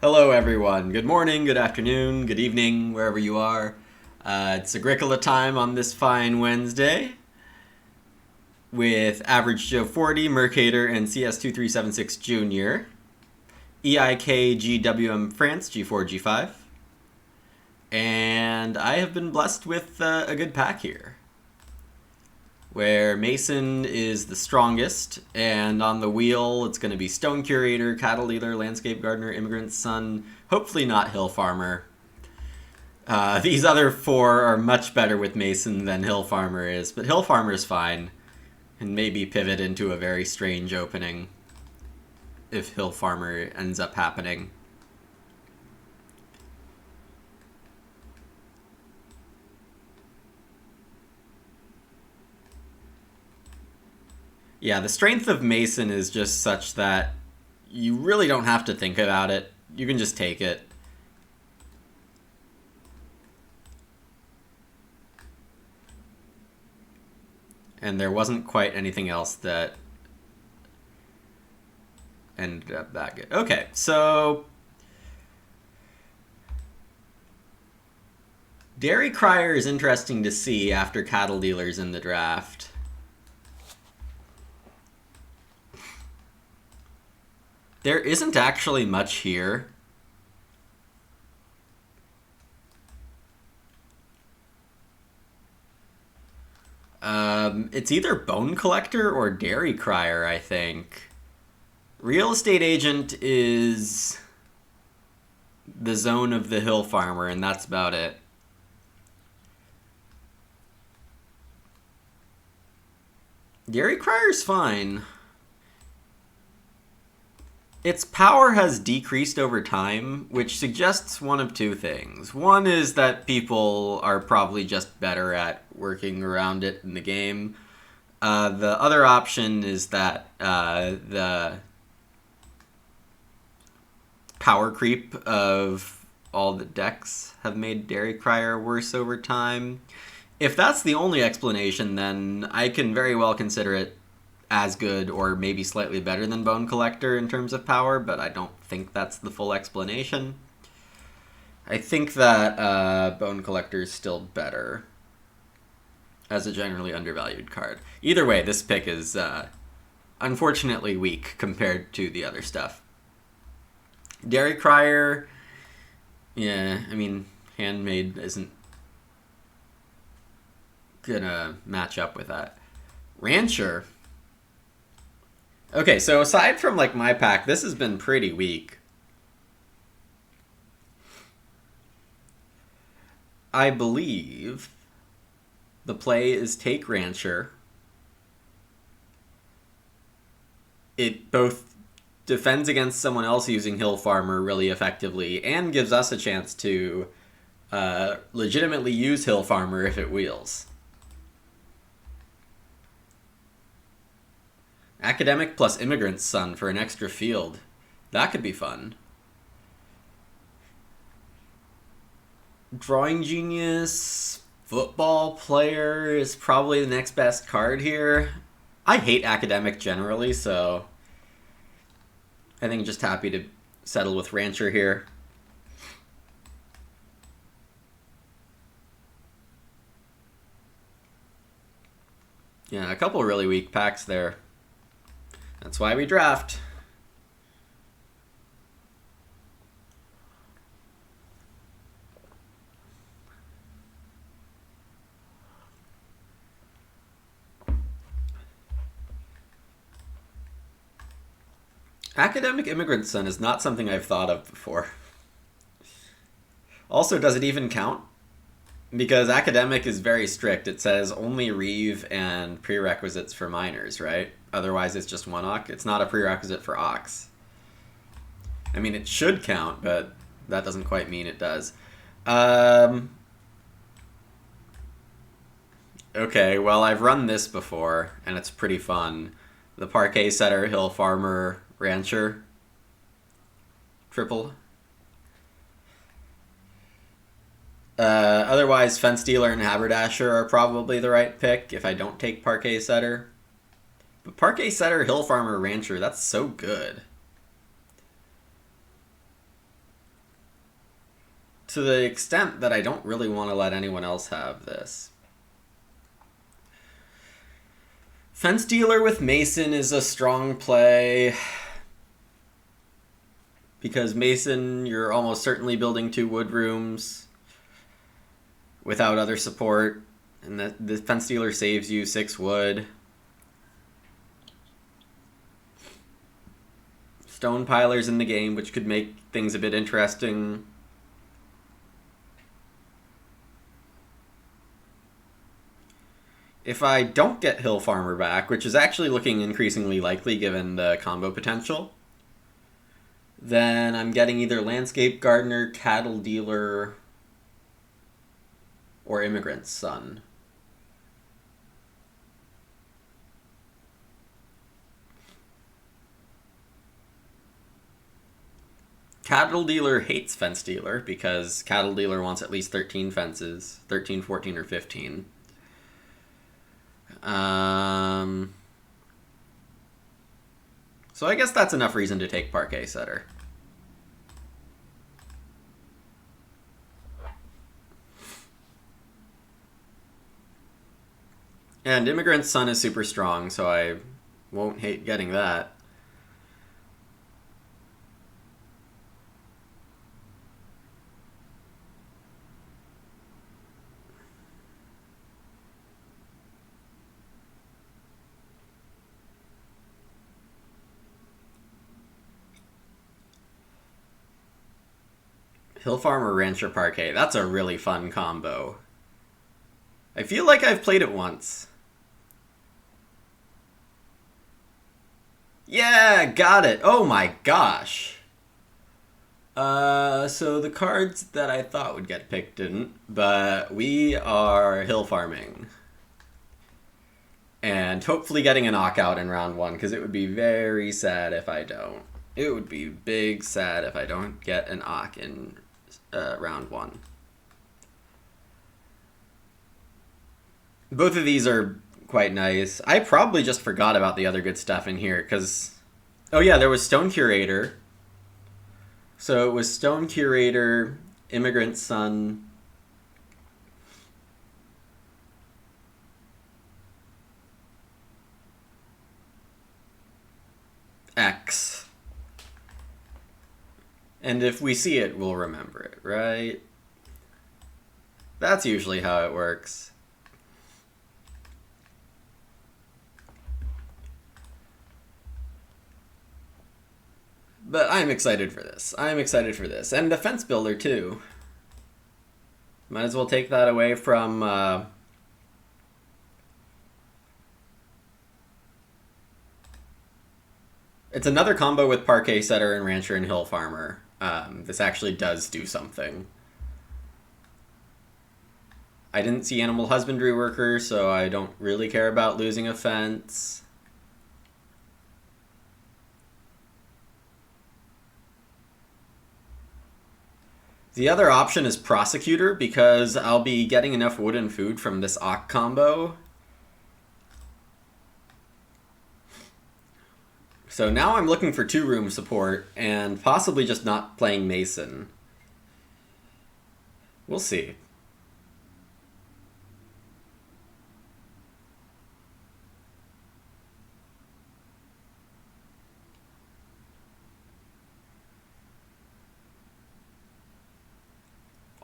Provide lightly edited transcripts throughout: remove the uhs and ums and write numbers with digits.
Hello, everyone. Good morning, good afternoon, good evening, wherever you are. It's Agricola time on this fine Wednesday with Average Joe 40, Mercator, and CS2376 Jr., EIK GWM France G4 G5. And I have been blessed with a good pack here, where Mason is the strongest, and on the wheel it's going to be Stone Curator, Cattle Dealer, Landscape Gardener, Immigrant Son, hopefully not Hill Farmer. These other four are much better with Mason than Hill Farmer is, but Hill Farmer is fine, and maybe pivot into a very strange opening if Hill Farmer ends up happening. Yeah, the strength of Mason is just such that you really don't have to think about it. You can just take it. And there wasn't quite anything else that ended up that good. Okay, so Dairy Crier is interesting to see after Cattle Dealers in the draft. There isn't actually much here. It's either Bone Collector or Dairy Crier, I think. Real Estate Agent is the zone of the Hill Farmer, and that's about it. Dairy Crier's fine. Its power has decreased over time, which suggests one of two things. One is that people are probably just better at working around it in the game. The other option is that the power creep of all the decks have made Dairy Crier worse over time. If that's the only explanation, then I can very well consider it as good or maybe slightly better than Bone Collector in terms of power, but I don't think that's the full explanation. I think that Bone Collector is still better as a generally undervalued card. Either way, this pick is unfortunately weak compared to the other stuff. Dairy Crier, yeah, I mean, Handmade isn't gonna match up with that. Rancher. Okay, so aside from like my pack, this has been pretty weak. I believe the play is take Rancher. It both defends against someone else using Hill Farmer really effectively and gives us a chance to legitimately use Hill Farmer if it wheels. Academic plus Immigrant Son for an extra field. That could be fun. Drawing Genius, Football Player is probably the next best card here. I hate Academic generally, so I think I'm just happy to settle with Rancher here. Yeah, a couple really weak packs there. That's why we draft. Academic Immigrant Son is not something I've thought of before. Also, does it even count? Because Academic is very strict. It says only Reeve and prerequisites for minors, right? Otherwise, it's just one Ox. It's not a prerequisite for Ox. I mean, it should count, but that doesn't quite mean it does. Okay, well, I've run this before, and it's pretty fun. The Parquet Setter, Hill Farmer, Rancher. Triple. Otherwise, Fence Dealer and Haberdasher are probably the right pick if I don't take Parquet Setter. But Parquet Setter, Hill Farmer, Rancher, that's so good. to the extent that I don't really want to let anyone else have this. Fence Dealer with Mason is a strong play. Because Mason, you're almost certainly building 2 wood rooms without other support. And the Fence Dealer saves you 6 wood. Stone Piler's in the game, which could make things a bit interesting. If I don't get Hill Farmer back, which is actually looking increasingly likely given the combo potential, then I'm getting either Landscape Gardener, Cattle Dealer, or Immigrant's Son. Cattle Dealer hates Fence Dealer because Cattle Dealer wants at least 13 fences, 13, 14, or 15. So I guess that's enough reason to take Parquet Setter. And Immigrant's Son is super strong, so I won't hate getting that. Hill Farmer, Rancher, Parquet. That's a really fun combo. I feel like I've played it once. Yeah, got it. Oh my gosh. So the cards that I thought would get picked didn't, but we are hill farming. And hopefully getting a knockout in round 1, because it would be very sad if I don't. It would be big sad if I don't get an Ock in round 1. Both of these are quite nice. I probably just forgot about the other good stuff in here, because... Oh yeah, there was Stone Curator. So it was Stone Curator, Immigrant Son... X. And if we see it, we'll remember it, right? That's usually how it works. But I'm excited for this. I'm excited for this. And the Fence Builder, too. Might as well take that away from... It's another combo with Parquet Setter and Rancher and Hill Farmer. This actually does do something. I didn't see Animal Husbandry Worker, so I don't really care about losing a fence. The other option is Prosecutor, because I'll be getting enough wood and food from this Ock combo. So now I'm looking for 2-room support, and possibly just not playing Mason. We'll see.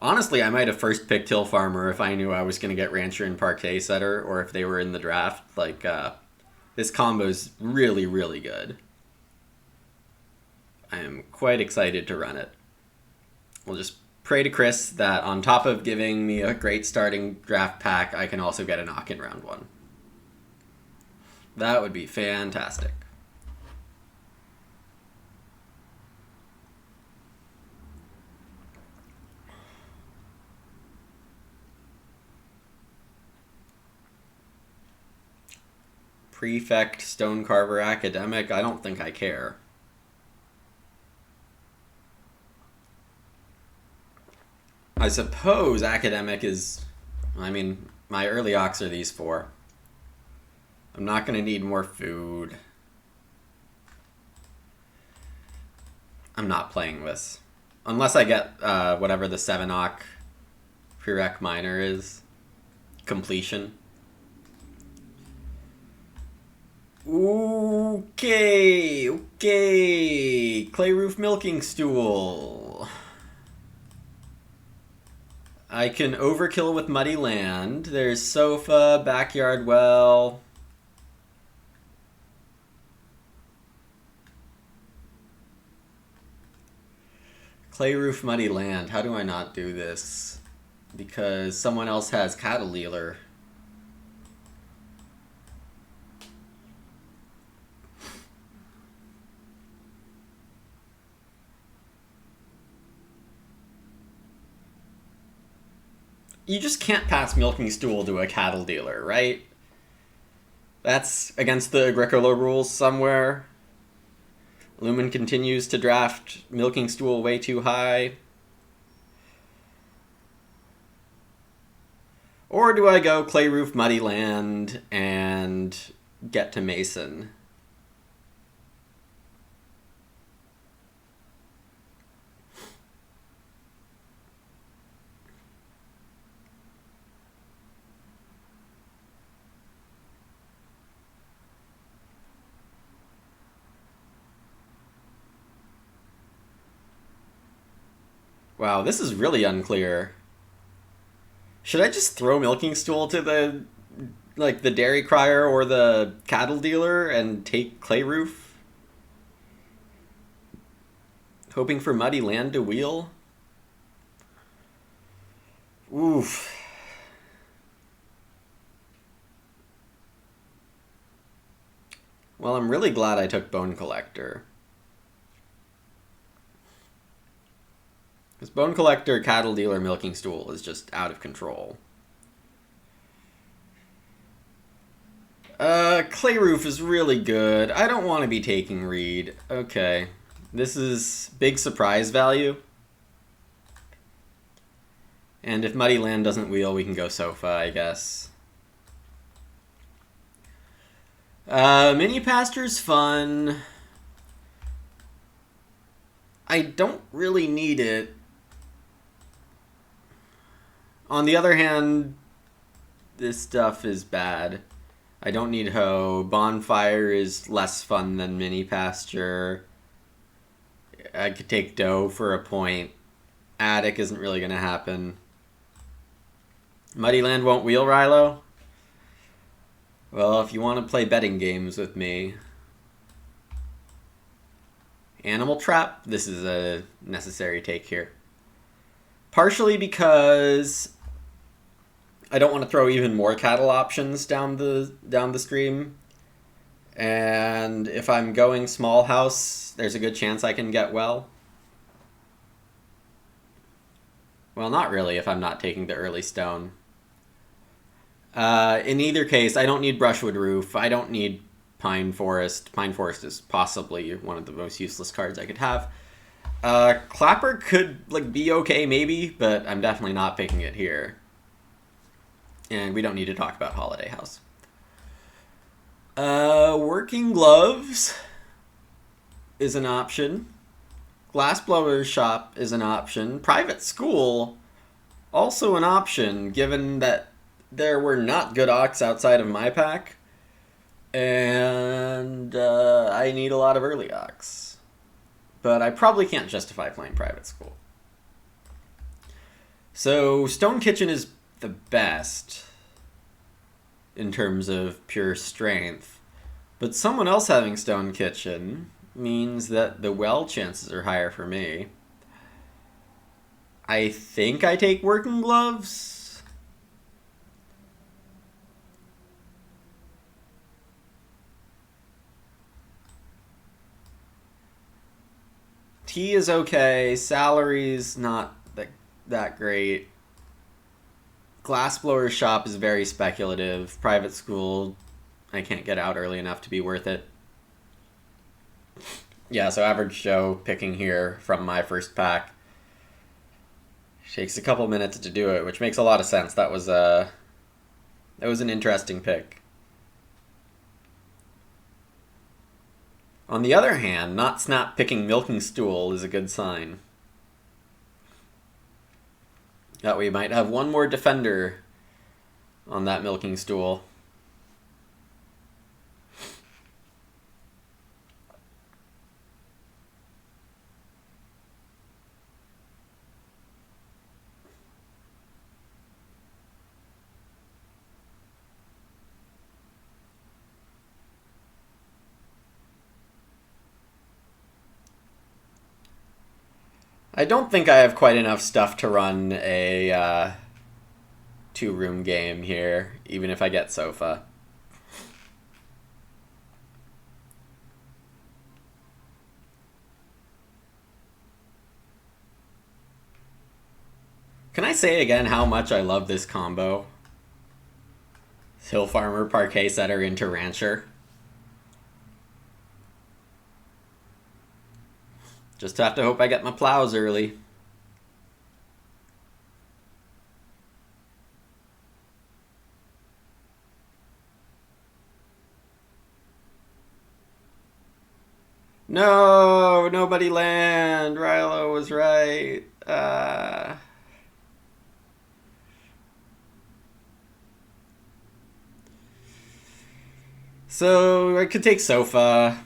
Honestly, I might have first picked Hill Farmer if I knew I was going to get Rancher and Parquet Setter, or if they were in the draft. Like, this combo's really, really good. I am quite excited to run it. We'll just pray to Chris that on top of giving me a great starting draft pack, I can also get a knock in round 1. That would be fantastic. Prefect, Stonecarver, Academic, I don't think I care. I suppose Academic is... I mean, my early Ocks are these 4. I'm not going to need more food. I'm not playing this. Unless I get whatever the 7-Ock prereq minor is. Completion. Okay, okay. Clay roof milking stool. I can overkill with muddy land. There's sofa, backyard well. Clay roof, muddy land. How do I not do this? Because someone else has cattle dealer. You just can't pass milking stool to a cattle dealer, right? That's against the Agricola rules somewhere. Lumin continues to draft milking stool way too high. Or do I go clay roof, muddy land, and get to Mason? Wow, this is really unclear. Should I just throw milking stool to the dairy crier or the cattle dealer and take clay roof? Hoping for muddy land to wheel? Oof. Well, I'm really glad I took Bone Collector. Because Bone Collector, cattle dealer, milking stool is just out of control. Clay roof is really good. I don't want to be taking reed. Okay. This is big surprise value. And if muddy land doesn't wheel, we can go sofa, I guess. Mini pasture's fun. I don't really need it. On the other hand, this stuff is bad. I don't need hoe. Bonfire is less fun than mini pasture. I could take dough for a point. Attic isn't really going to happen. Muddy land won't wheel, Rilo? Well, if you want to play betting games with me. Animal trap, this is a necessary take here. Partially because I don't want to throw even more cattle options down the stream. And if I'm going small house, there's a good chance I can get well. Well, not really if I'm not taking the early stone. In either case, I don't need brushwood roof. I don't need pine forest. Pine forest is possibly one of the most useless cards I could have. Clapper could be okay maybe, but I'm definitely not picking it here. And we don't need to talk about Holiday House. Working gloves is an option. Glassblower's shop is an option. Private school, also an option, given that there were not good Ox outside of my pack. And I need a lot of early Ox. But I probably can't justify playing private school. So Stone Kitchen is the best in terms of pure strength. But someone else having Stone Kitchen means that the well chances are higher for me. I think I take working gloves. Tea is okay. Salary's not that great. Glassblower's shop is very speculative. Private school, I can't get out early enough to be worth it. Yeah, so average Joe picking here from my first pack. Takes a couple minutes to do it, which makes a lot of sense. That was an interesting pick. On the other hand, not snap picking milking stool is a good sign. That we might have one more defender on that milking stool. I don't think I have quite enough stuff to run a two-room game here, even if I get sofa. Can I say again how much I love this combo? Hill Farmer, Parquet Setter into Rancher. Just have to hope I get my plows early. No, nobody land. Rilo was right. So I could take sofa.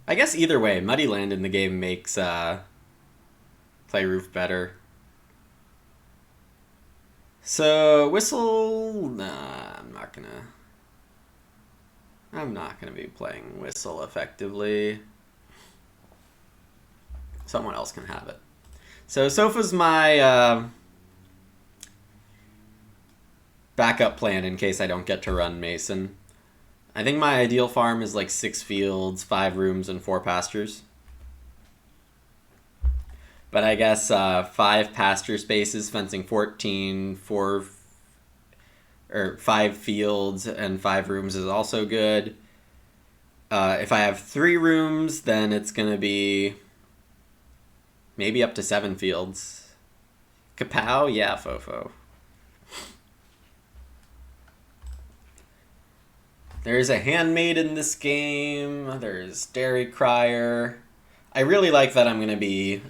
I guess either way, muddy land in the game makes play roof better. So whistle, nah, I'm not gonna be playing whistle effectively. Someone else can have it. So sofa's my backup plan in case I don't get to run Mason. I think my ideal farm is like 6 fields, 5 rooms, and 4 pastures. But I guess 5 pasture spaces, fencing 14, 5 fields, and 5 rooms is also good. If I have 3 rooms, then it's going to be maybe up to 7 fields. Kapow? Yeah, Fofo. There's a handmaid in this game. There's Dairy Crier. I really like that I'm going to be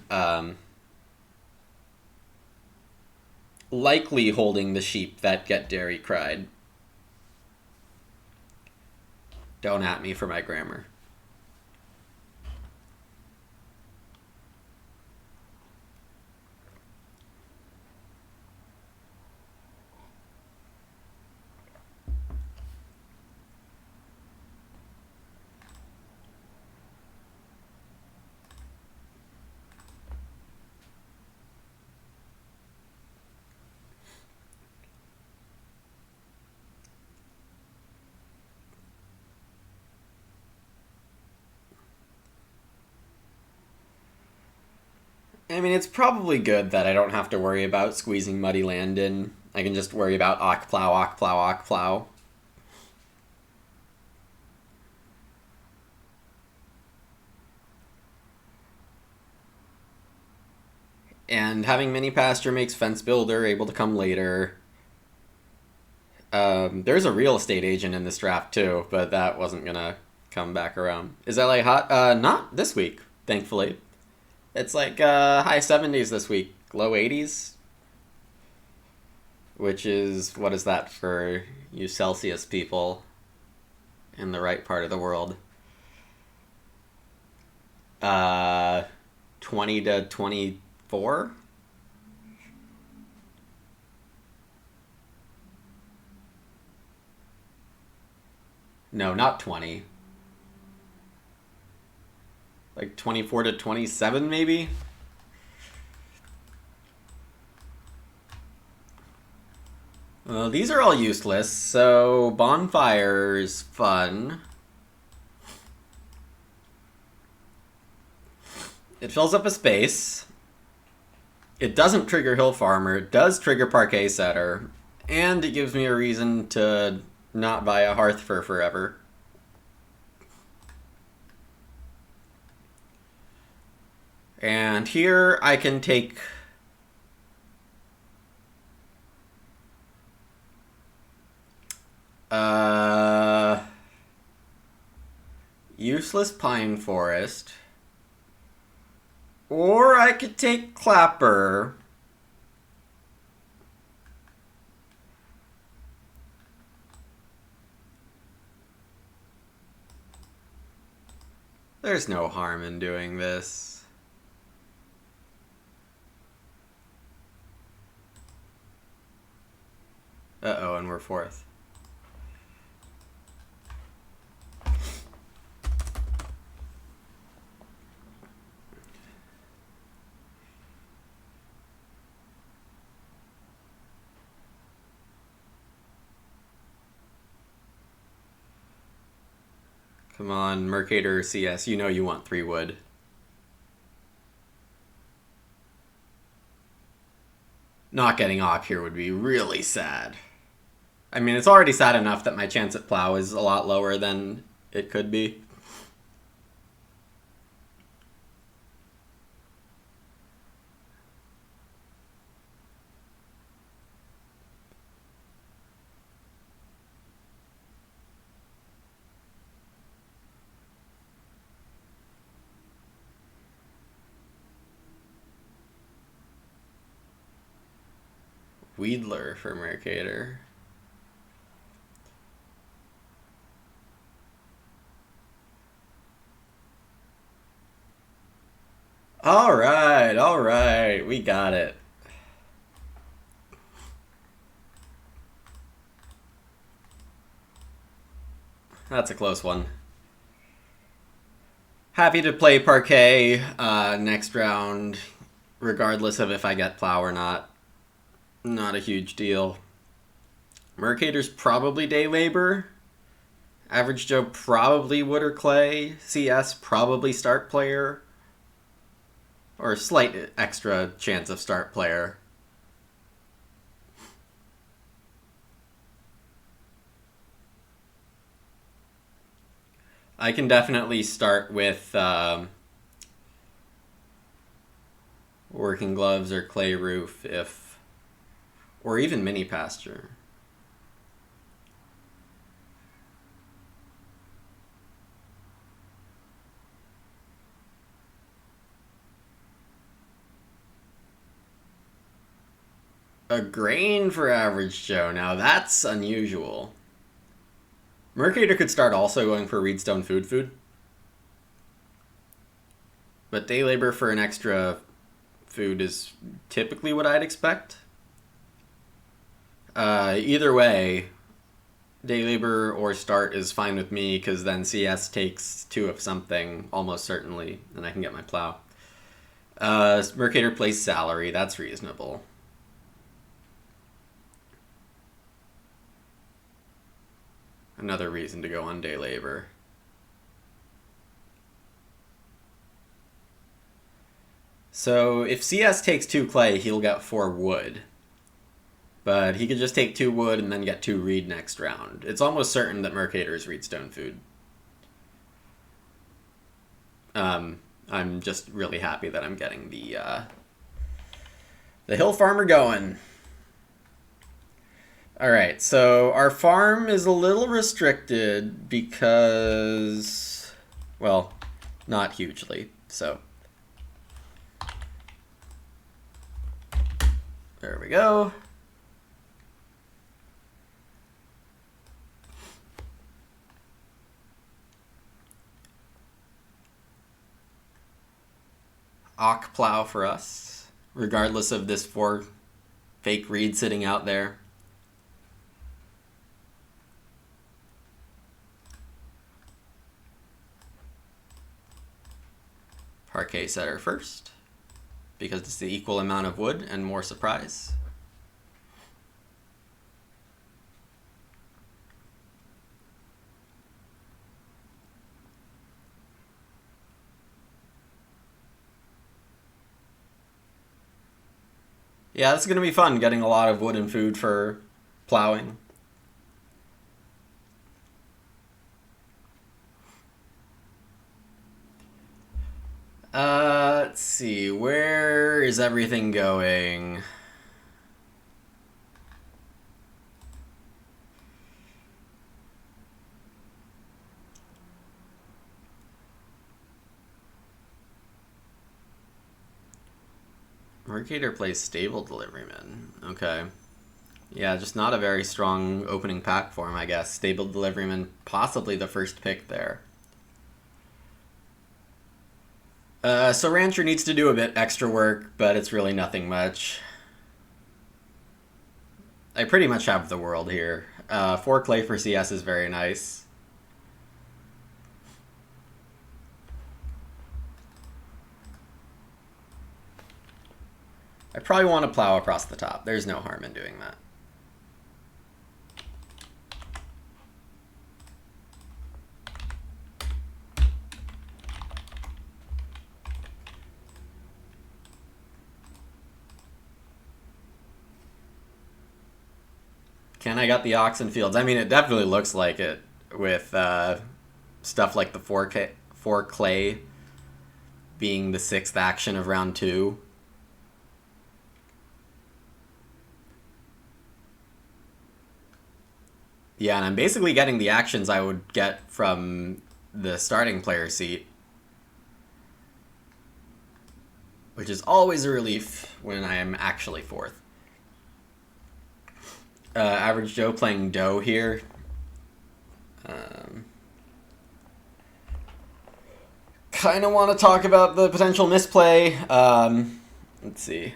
likely holding the sheep that get dairy cried. Don't at me for my grammar. I mean, it's probably good that I don't have to worry about squeezing muddy land in. I can just worry about Ock Plow, Ock Plow, Ock Plow. And having mini pasture makes fence builder able to come later. There's a real estate agent in this draft too, but that wasn't gonna come back around. Is LA hot? Not this week, thankfully. It's like high 70s this week, low 80s. Which is, what is that for you Celsius people in the right part of the world? 20 to 24? No, not 20. Like 24 to 27, maybe? These are all useless, so bonfire's fun. It fills up a space. It doesn't trigger Hill Farmer. It does trigger Parquet Setter. And it gives me a reason to not buy a hearth for forever. And here I can take useless pine forest. Or I could take Clapper. There's no harm in doing this. Uh-oh, and we're fourth. Come on, Mercator or CS, you know you want 3 wood. Not getting Ock here would be really sad. I mean, it's already sad enough that my chance at Plow is a lot lower than it could be. Wheedler for Mercator. Alright, we got it. That's a close one. Happy to play Parquet next round, regardless of if I get Plow or not. Not a huge deal. Mercator's probably Day Labor. Average Joe probably Wood or Clay. CS probably Start Player. Or a slight extra chance of Start Player. I can definitely start with Working Gloves or Clay Roof if... or even Mini Pasture. A grain for Average Joe. Now that's unusual. Mercator could start also going for Reedstone Food. But Day Labor for an extra food is typically what I'd expect. Either way, Day Labor or Start is fine with me, because then CS takes 2 of something, almost certainly, and I can get my Plow. Mercator plays Salary, that's reasonable. Another reason to go on Day Labor. So if CS takes 2 Clay, he'll get 4 Wood. But he could just take 2 Wood and then get 2 Reed next round. It's almost certain that Mercator is Reedstone Food. I'm just really happy that I'm getting the Hill Farmer going. Alright, so our farm is a little restricted because, well, not hugely, so. There we go. Ock Plow for us, regardless of this 4 fake Reed sitting out there. Parquet Setter first, because it's the equal amount of wood and more surprise. Yeah, this is going to be fun, getting a lot of wood and food for plowing. Let's see, where is everything going? Mercator plays Stable Deliveryman. Okay. Yeah, just not a very strong opening pack for him, I guess. Stable Deliveryman, possibly the first pick there. So Rancher needs to do a bit extra work, but it's really nothing much. I pretty much have the world here. 4 clay for CS is very nice. I probably want to plow across the top. There's no harm in doing that. Ken, I got the oxen fields. I mean, it definitely looks like it with stuff like the 4 clay being the 6th action of round 2. Yeah, and I'm basically getting the actions I would get from the starting player seat, which is always a relief when I am actually 4th. Average Joe playing Doe here. Kind of want to talk about the potential misplay. Let's see.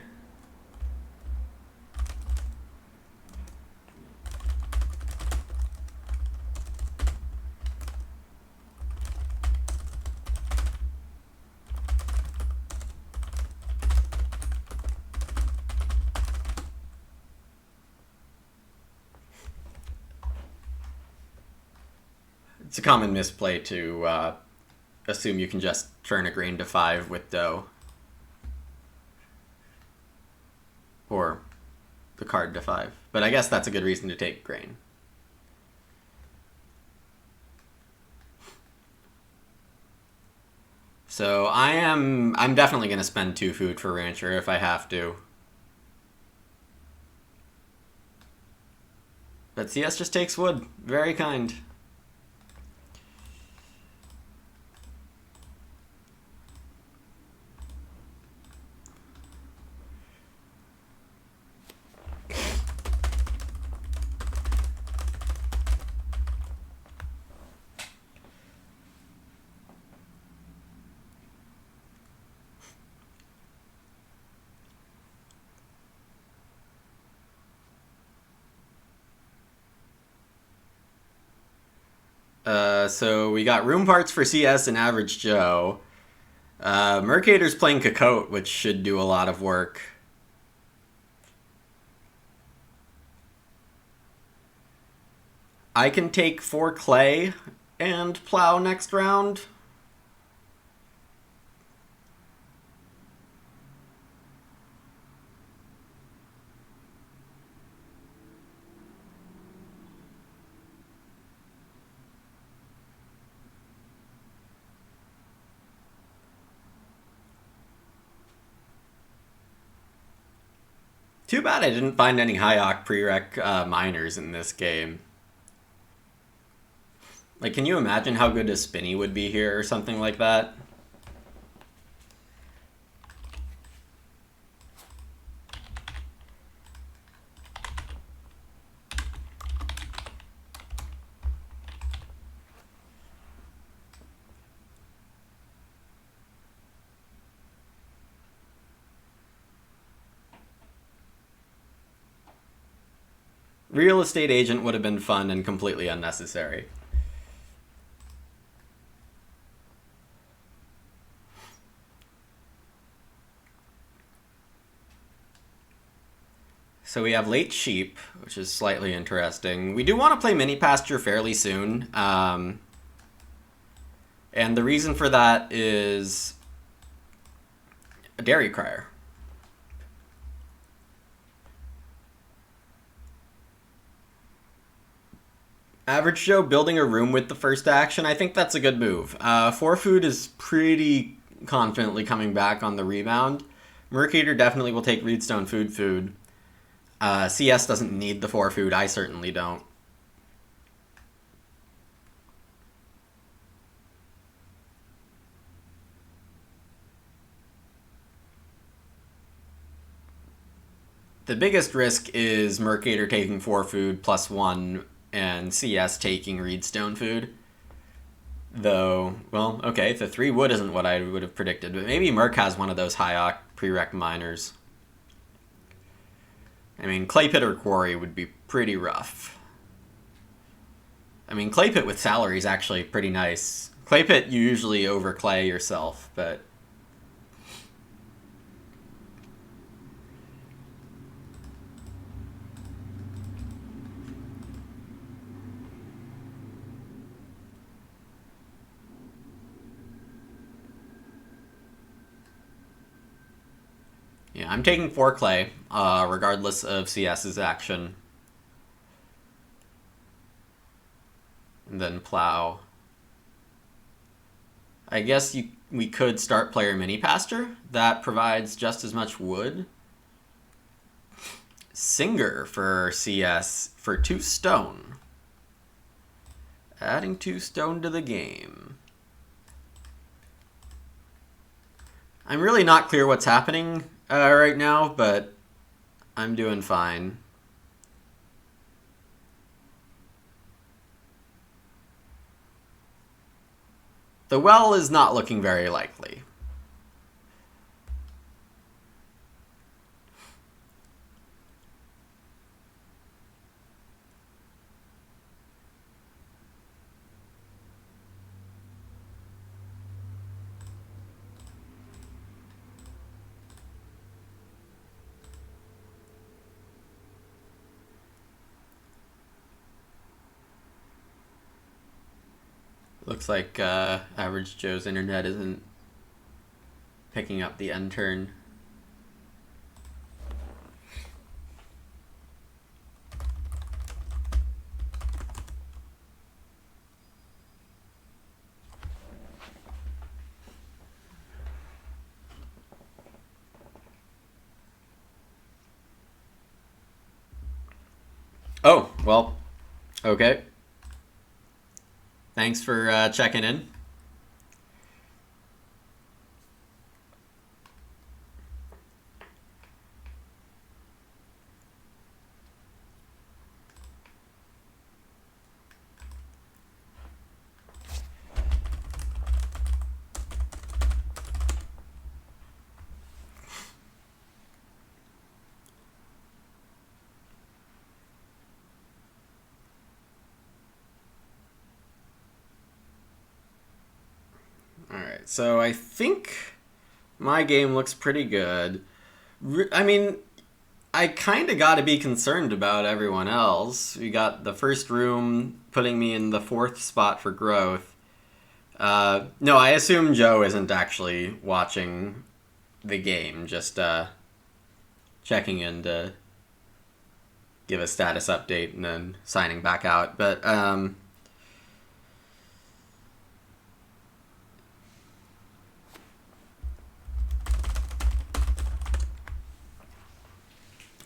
It's a common misplay to assume you can just turn a grain to 5 with Doe. Or the card to 5. But I guess that's a good reason to take grain. So I'm definitely going to spend 2 food for Rancher if I have to. But CS just takes wood. Very kind. So we got room parts for CS and Average Joe. Mercator's playing Cocotte, which should do a lot of work. I can take 4 clay and plow next round. Too bad I didn't find any high-oct prereq miners in this game. Like, can you imagine how good a Spinny would be here or something like that? Real estate agent would have been fun and completely unnecessary. So we have late sheep, which is slightly interesting. We do want to play mini pasture fairly soon. And the reason for that is a dairy crier. Average Joe building a room with the first action, I think that's a good move. 4 food is pretty confidently coming back on the rebound. Mercator definitely will take Reedstone food. CS doesn't need the 4 food, I certainly don't. The biggest risk is Mercator taking 4 food plus 1 and CS taking Reedstone food. Though, well, okay, the 3 wood isn't what I would have predicted, but maybe Merc has one of those high prereq miners. I mean, Clay Pit or Quarry would be pretty rough. I mean, Clay Pit with salary is actually pretty nice. Clay Pit, you usually overclay yourself, but... yeah, I'm taking 4 clay, regardless of CS's action. And then plow. I guess we could start player mini pasture. That provides just as much wood. Singer for CS for 2 stone. Adding 2 stone to the game. I'm really not clear what's happening right now, but I'm doing fine. The well is not looking very likely. Looks like Average Joe's internet isn't picking up the end turn. Oh, well, okay. Thanks for checking in. Alright, so I think my game looks pretty good. I mean, I kind of got to be concerned about everyone else. We got the first room putting me in the 4th spot for growth. No, I assume Joe isn't actually watching the game, just checking in to give a status update and then signing back out. But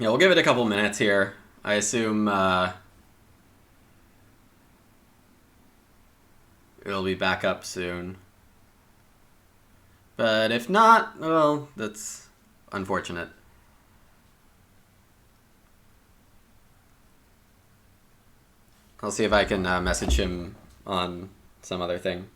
yeah, we'll give it a couple minutes here. I assume it'll be back up soon. But if not, well, that's unfortunate. I'll see if I can message him on some other thing.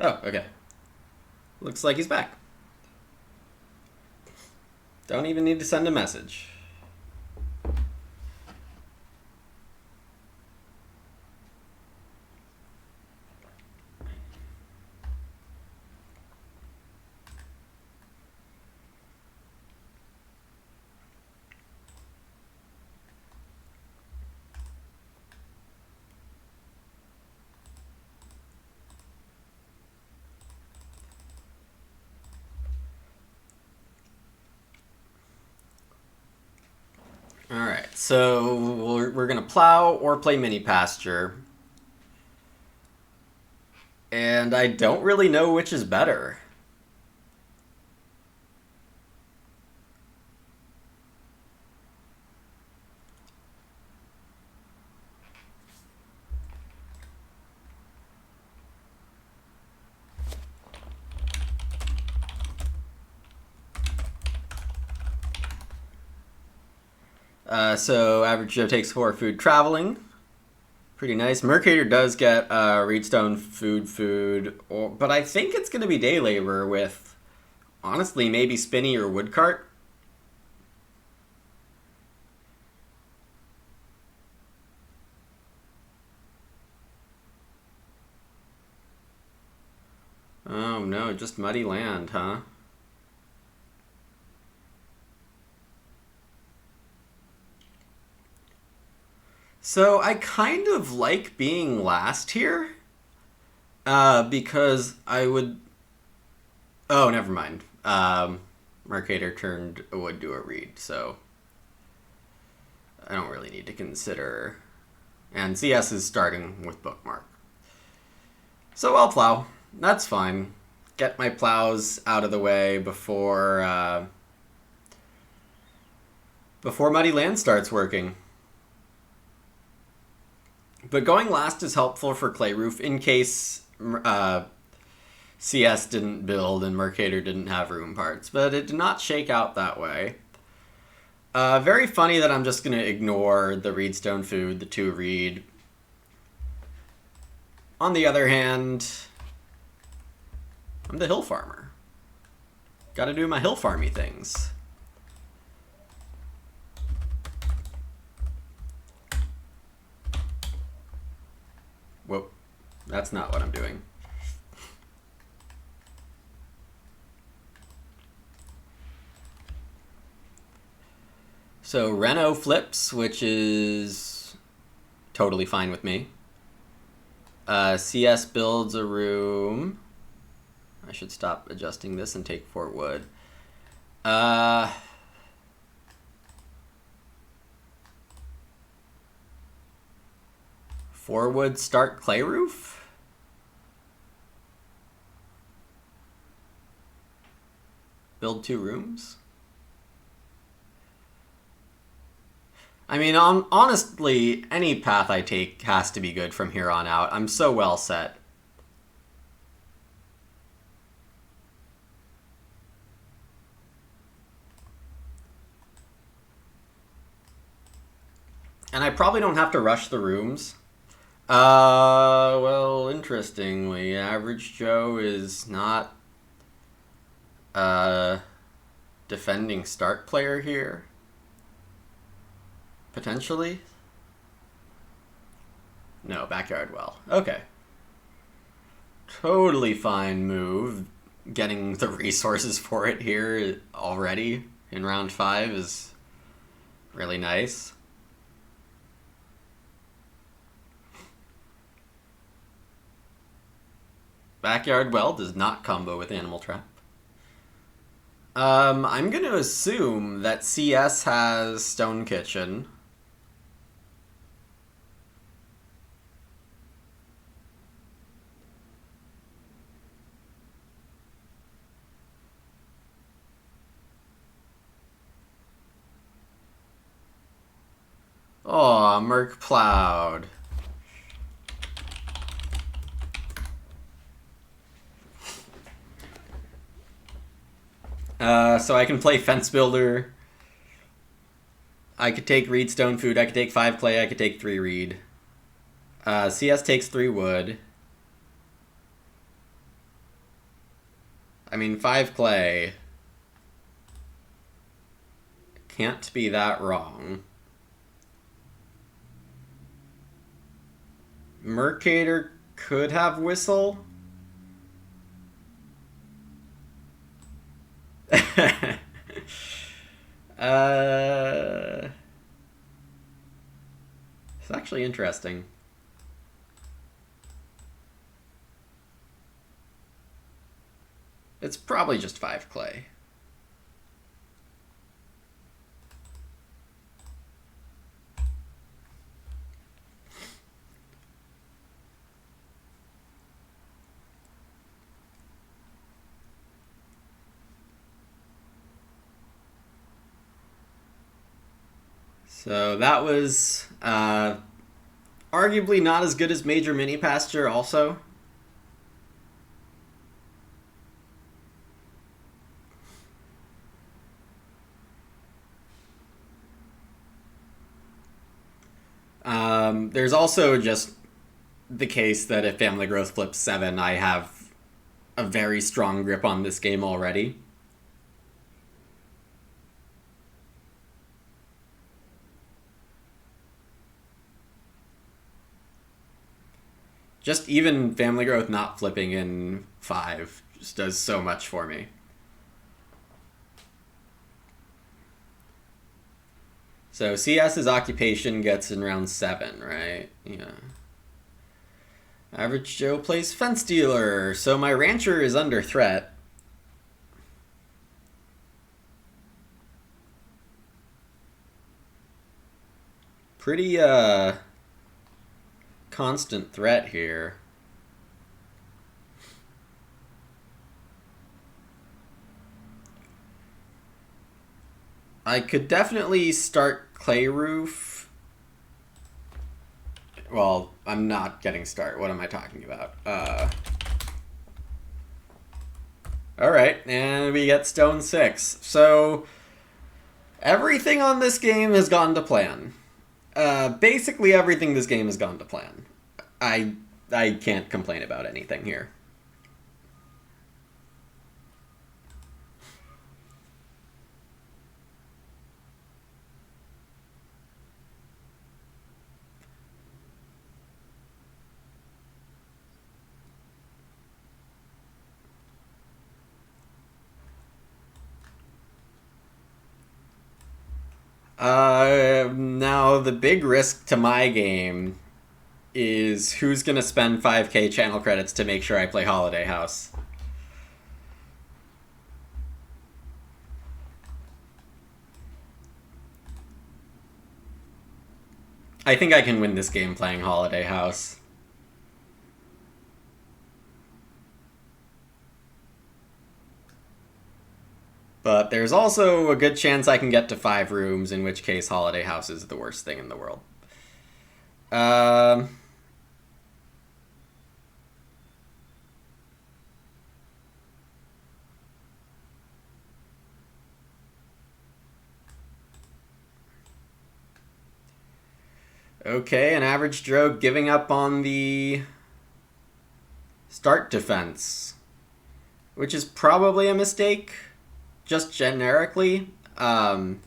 Oh, okay. Looks like he's back. Don't even need to send a message. so we're gonna plow or play mini pasture. And I don't really know which is better. So average Joe takes 4 food traveling. Pretty nice. Mercator does get Reedstone food, but I think it's going to be day labor with, honestly, maybe Spinny or Woodcart. Oh no, just muddy land, huh? So I kind of like being last here, because I would. Oh, never mind. Mercator turned a wood to a reed, so I don't really need to consider. And CS is starting with bookmark. So I'll plow. That's fine. Get my plows out of the way before muddy land starts working. But going last is helpful for clay roof in case CS didn't build and Mercator didn't have room parts, but it did not shake out that way. Very funny that I'm just going to ignore the Reedstone food, the 2 reed. On the other hand, I'm the hill farmer. Gotta do my hill farmy things. Whoa, that's not what I'm doing. So Reno flips, which is totally fine with me. CS builds a room. I should stop adjusting this and take 4 wood. 4 wood start clay roof? Build 2 rooms? I mean, honestly, any path I take has to be good from here on out. I'm so well set. And I probably don't have to rush the rooms. Well, interestingly, Average Joe is not a defending start player here. Potentially? No, backyard well. Okay. Totally fine move. Getting the resources for it here already in round 5 is really nice. Backyard well does not combo with Animal Trap. I'm going to assume that CS has Stone Kitchen. Oh, Merc plowed. So I can play Fence Builder. I could take Reedstone food. I could take 5 clay. I could take 3 reed. CS takes 3 wood. I mean, 5 clay. Can't be that wrong. Mercator could have Whistle. It's actually interesting. It's probably just 5 clay. So that was arguably not as good as Major Mini Pasture, also. There's also just the case that if Family Growth flips 7, I have a very strong grip on this game already. Just even Family Growth not flipping in 5 just does so much for me. So CS's occupation gets in round 7, right? Yeah. Average Joe plays Fence Dealer, so my rancher is under threat. Pretty constant threat here. I could definitely start Clay Roof. Well, I'm not getting start. What am I talking about? Alright, and we get Stone 6. So, everything on this game has gone to plan. Basically everything this game has gone to plan. I can't complain about anything here. Now the big risk to my game is who's gonna spend 5k channel credits to make sure I play Holiday House. I think I can win this game playing Holiday House. But there's also a good chance I can get to 5 rooms, in which case Holiday House is the worst thing in the world. Okay, an average Joe giving up on the start defense, which is probably a mistake, just generically. I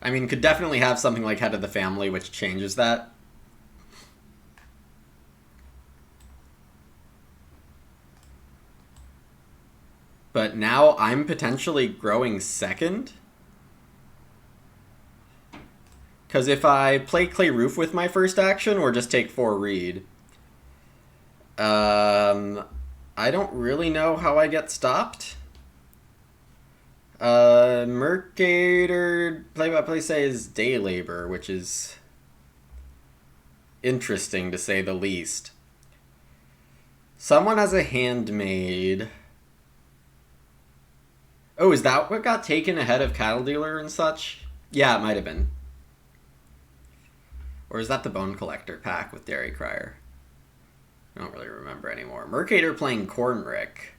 mean, could definitely have something like Head of the Family, which changes that. But now I'm potentially growing second. Because if I play Clay Roof with my first action, or just take 4 Reed, I don't really know how I get stopped. Mercator play-by-play says Day Labor, which is interesting to say the least. Someone has a handmaid. Oh, is that what got taken ahead of Cattle Dealer and such? Yeah, it might have been. Or is that the Bone Collector pack with Dairy Crier? I don't really remember anymore. Mercator playing Cornrick.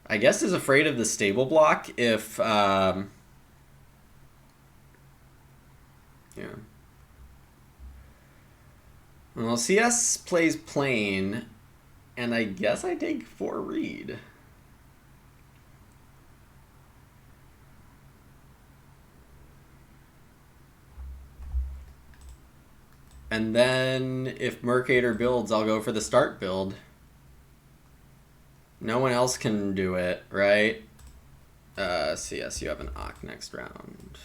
I guess is afraid of the stable block if... yeah. Well, CS plays plain, and I guess I take 4 Reed. And then if Mercator builds, I'll go for the start build. No one else can do it, right? CS, you have an Ock next round.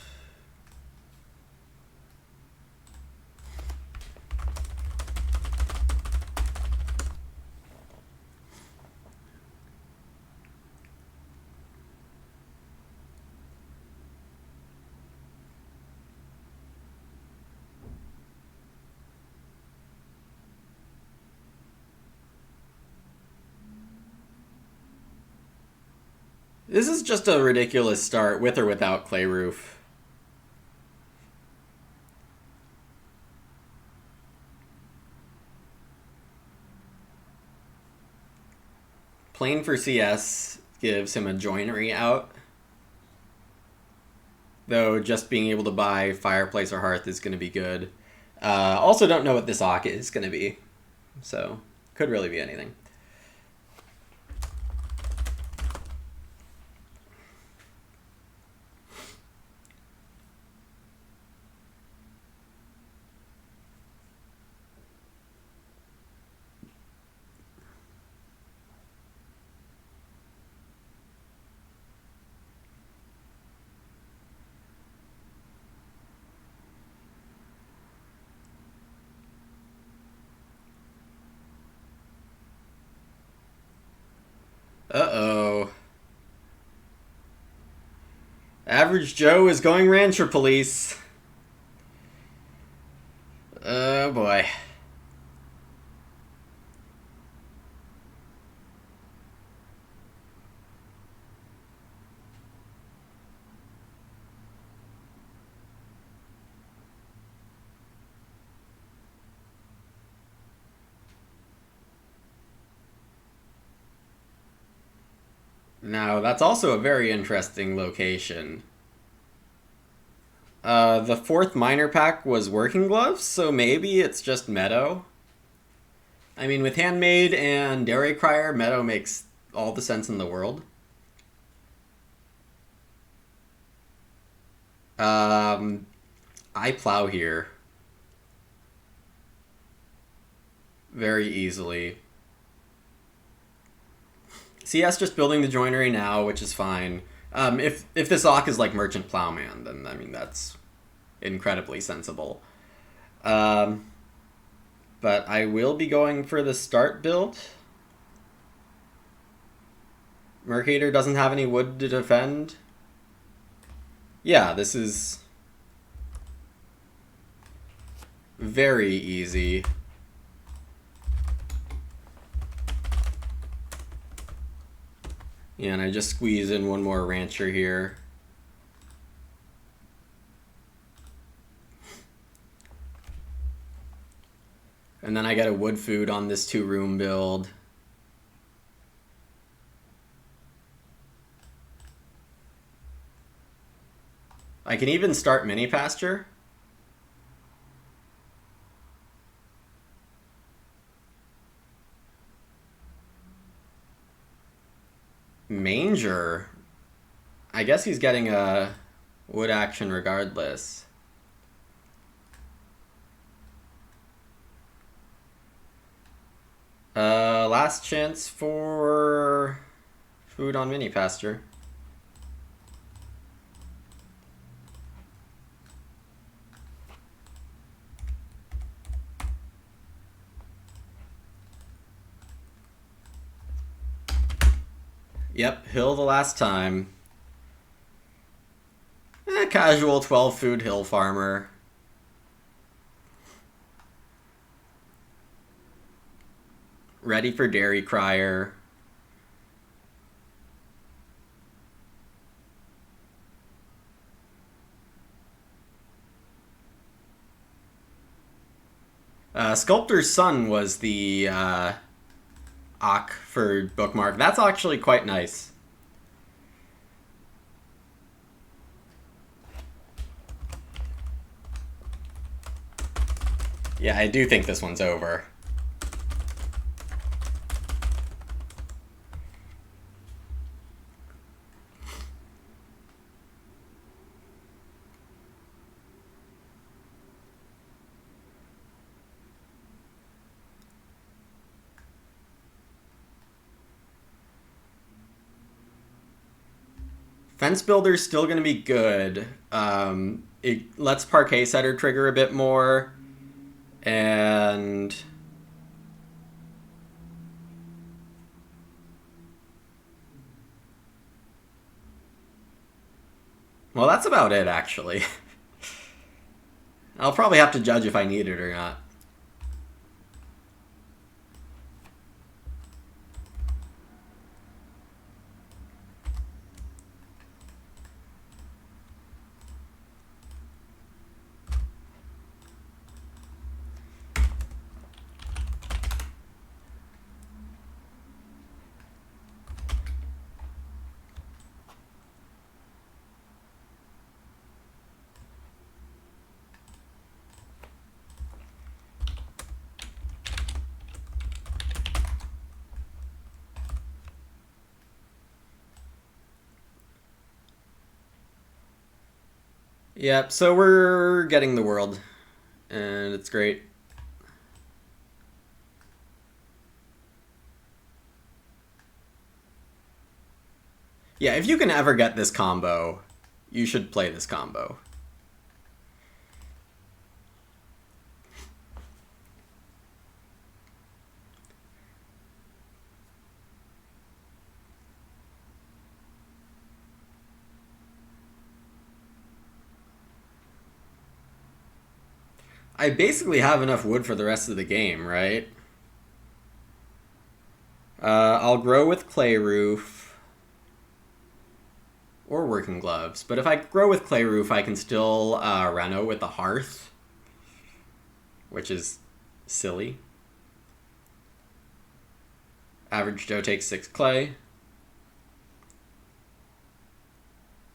This is just a ridiculous start, with or without clay roof. Plain for CS gives him a joinery out. Though just being able to buy fireplace or hearth is going to be good. Also don't know what this Ock is going to be. So, could really be anything. Uh-oh. Average Joe is going rancher police. Oh boy. Now, that's also a very interesting location. The fourth minor pack was working gloves, so maybe it's just meadow. I mean, with handmade and dairy crier, meadow makes all the sense in the world. I plow here very easily. CS just building the joinery now, which is fine. If this Ock is like Merchant Plowman, then I mean that's incredibly sensible. But I will be going for the start build. Mercator doesn't have any wood to defend. Yeah, this is very easy. Yeah, and I just squeeze in one more rancher here. And then I get a wood food on this 2-room build. I can even start mini pasture. Manger. I guess he's getting a wood action regardless. Last chance for food on mini pasture. Yep, hill the last time. Casual 12 food hill farmer. Ready for dairy crier. Sculptor's Son was the Ock for bookmark. That's actually quite nice. Yeah, I do think this one's over. Fence Builder's still going to be good. It lets Parquet Setter trigger a bit more. And well, that's about it, actually. I'll probably have to judge if I need it or not. Yep, so we're getting the world, and it's great. Yeah, if you can ever get this combo, you should play this combo. I basically have enough wood for the rest of the game, right? I'll grow with clay roof or working gloves, but if I grow with clay roof, I can still reno with the hearth, which is silly. Average Joe takes 6 clay.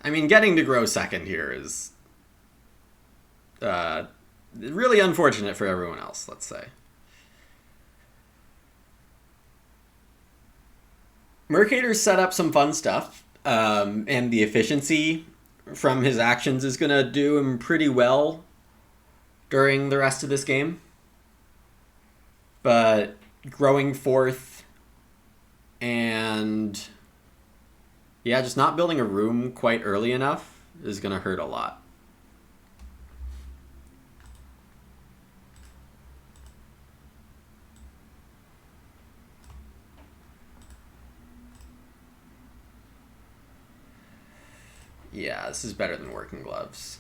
I mean, getting to grow second here is really unfortunate for everyone else, let's say. Mercator's set up some fun stuff, and the efficiency from his actions is going to do him pretty well during the rest of this game. But growing fourth and yeah, just not building a room quite early enough is going to hurt a lot. Yeah, this is better than working gloves.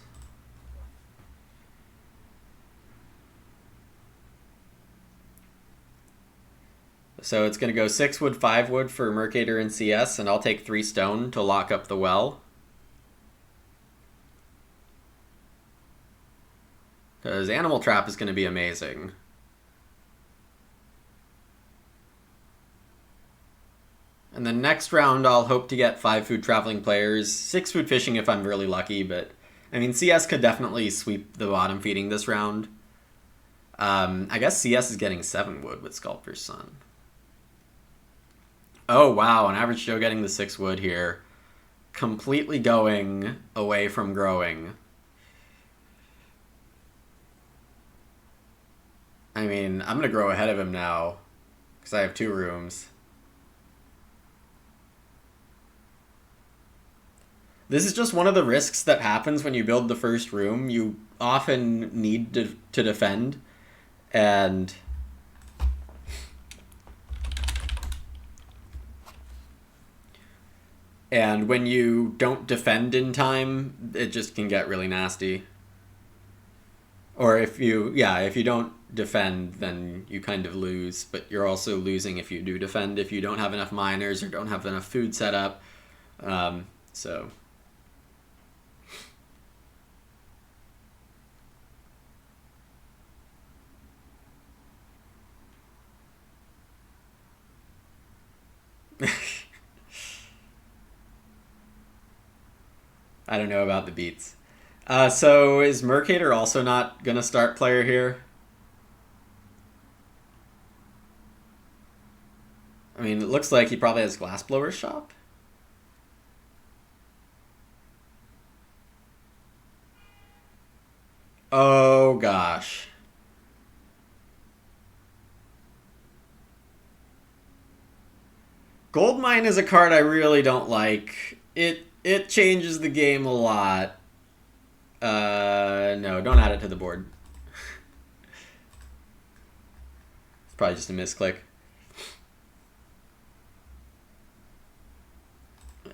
So it's going to go 6 wood, 5 wood for Mercator and CS, and I'll take 3 stone to lock up the well. Because Animal Trap is going to be amazing. And then next round, I'll hope to get 5 food traveling players, 6 food fishing if I'm really lucky, but I mean, CS could definitely sweep the bottom feeding this round. I guess CS is getting 7 wood with Sculptor's Son. Oh, wow, an average Joe getting the 6 wood here. Completely going away from growing. I mean, I'm going to grow ahead of him now, because I have 2 rooms. This is just one of the risks that happens when you build the first room. You often need to defend, and when you don't defend in time, it just can get really nasty. Or if you don't defend, then you kind of lose, but you're also losing if you do defend, if you don't have enough miners or don't have enough food set up. So I don't know about the beats. So is Mercator also not going to start player here? I mean, it looks like he probably has Glassblower's Shop. Oh, gosh. Goldmine is a card I really don't like. It changes the game a lot. No, don't add it to the board. It's probably just a misclick.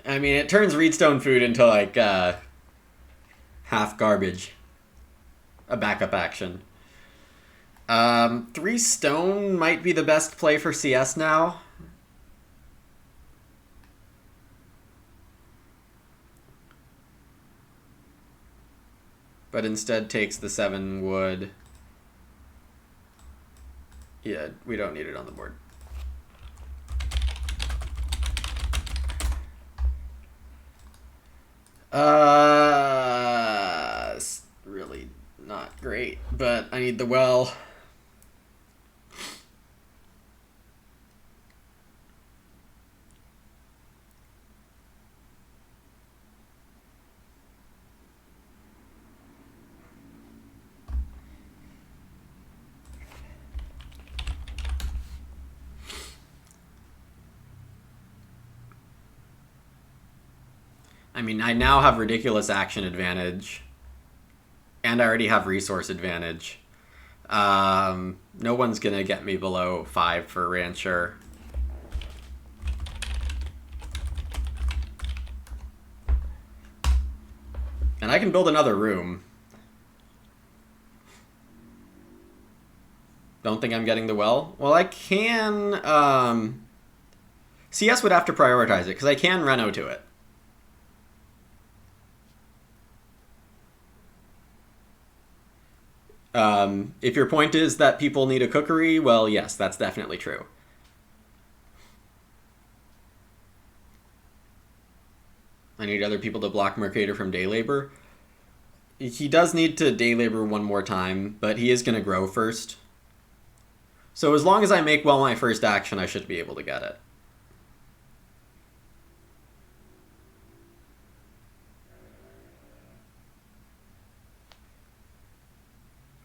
I mean, it turns Reedstone Food into like half garbage. A backup action. 3 stone might be the best play for CS now. But instead takes the 7 wood. Yeah, we don't need it on the board. It's really not great, but I need the well. I mean, I now have ridiculous action advantage, and I already have resource advantage. No one's gonna get me below 5 for Rancher. And I can build another room. Don't think I'm getting the well? Well, I can... CS would have to prioritize it, because I can Reno to it. If your point is that people need a cookery, well, yes, that's definitely true. I need other people to block Mercator from day labor. He does need to day labor one more time, but he is going to grow first. So as long as I make well my first action, I should be able to get it.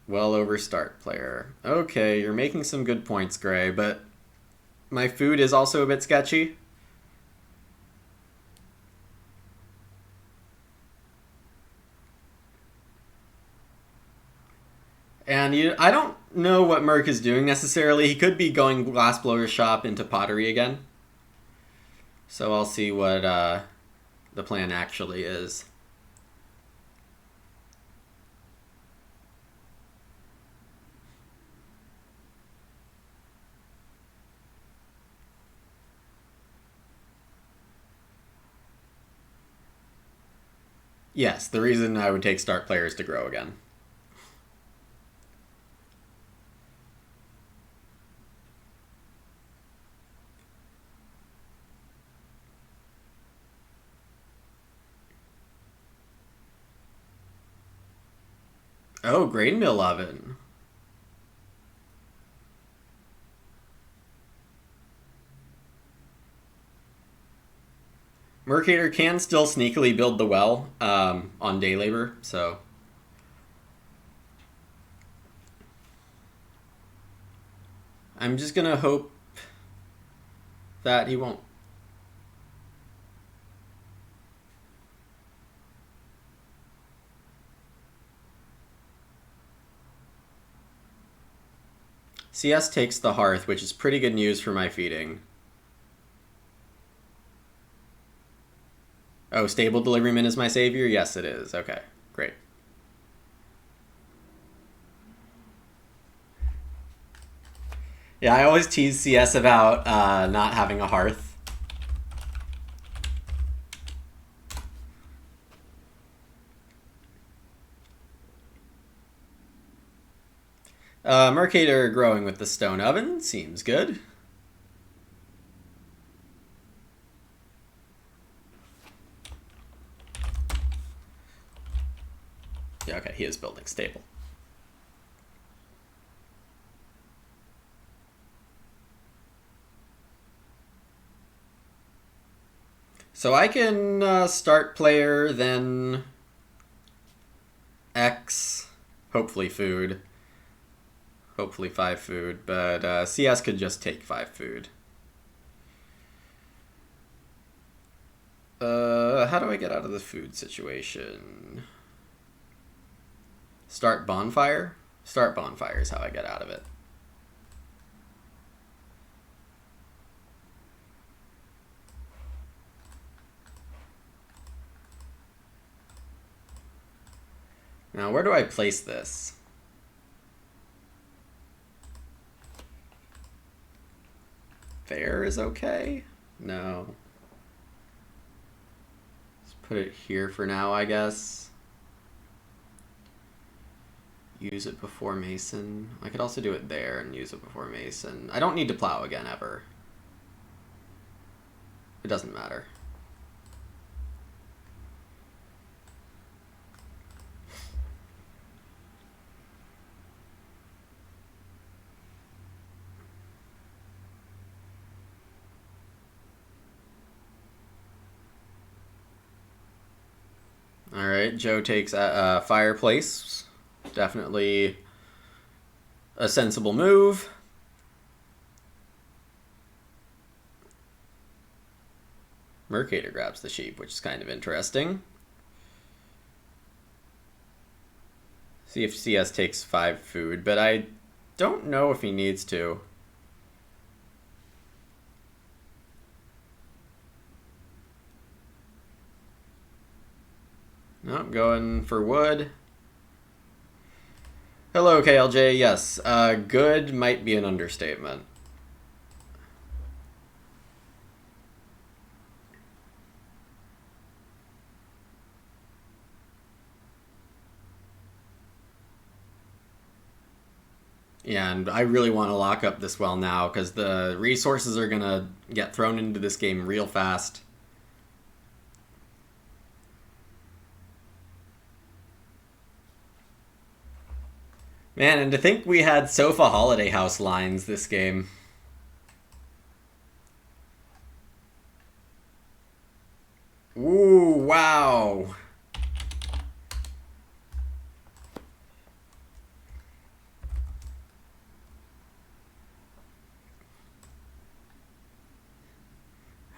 Well over start, player. Okay, you're making some good points, Gray, but my food is also a bit sketchy. And I don't know what Merc is doing necessarily. He could be going Glassblower's shop into pottery again. So I'll see what the plan actually is. Yes, the reason I would take start players to grow again. Oh, grain mill oven. Mercator can still sneakily build the well on day labor, so... I'm just gonna hope that he won't. CS takes the hearth, which is pretty good news for my feeding. Oh, stable deliveryman is my savior? Yes, it is. Okay, great. Yeah, I always tease CS about not having a hearth. Mercator growing with the stone oven seems good. Yeah, okay, he is building stable. So I can start player, then X, hopefully food. Hopefully 5 food, but CS could just take 5 food. How do I get out of the food situation? Start bonfire? Start bonfire is how I get out of it. Now, where do I place this? There is okay? No. Let's put it here for now, I guess. Use it before Mason. I could also do it there and use it before Mason. I don't need to plow again, ever. It doesn't matter. All right, Joe takes a fireplace. Definitely a sensible move. Mercator grabs the sheep, which is kind of interesting. See if CS takes 5 food, but I don't know if he needs to. Nope, going for wood. Hello, KLJ. Yes, good might be an understatement. Yeah, and I really want to lock up this well now because the resources are going to get thrown into this game real fast. Man, and to think we had Sofa Holiday House lines this game. Ooh, wow.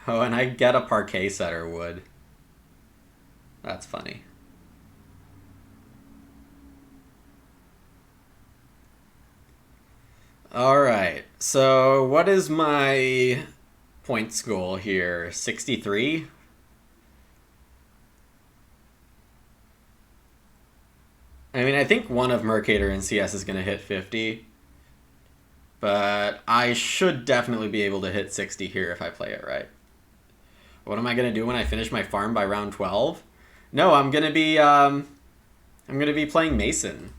Oh, and I get a parquet setter wood. That's funny. Alright, so what is my points goal here? 63? I mean, I think one of Mercator and CS is going to hit 50. But I should definitely be able to hit 60 here if I play it right. What am I going to do when I finish my farm by round 12? No, I'm going to be playing Mason.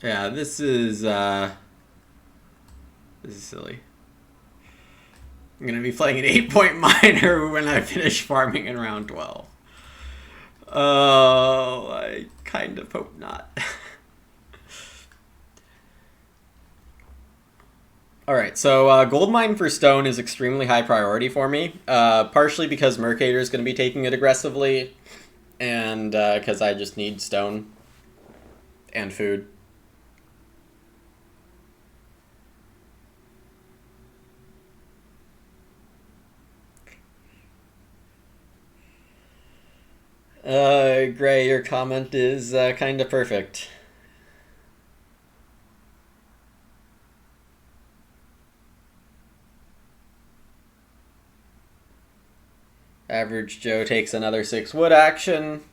Yeah, this is silly. I'm gonna be playing an 8-point miner when I finish farming in round 12. Oh, I kind of hope not. Alright, so gold mine for stone is extremely high priority for me, partially because Mercator is going to be taking it aggressively, and because I just need stone and food. Gray, your comment is kind of perfect. Average Joe takes another 6 wood action.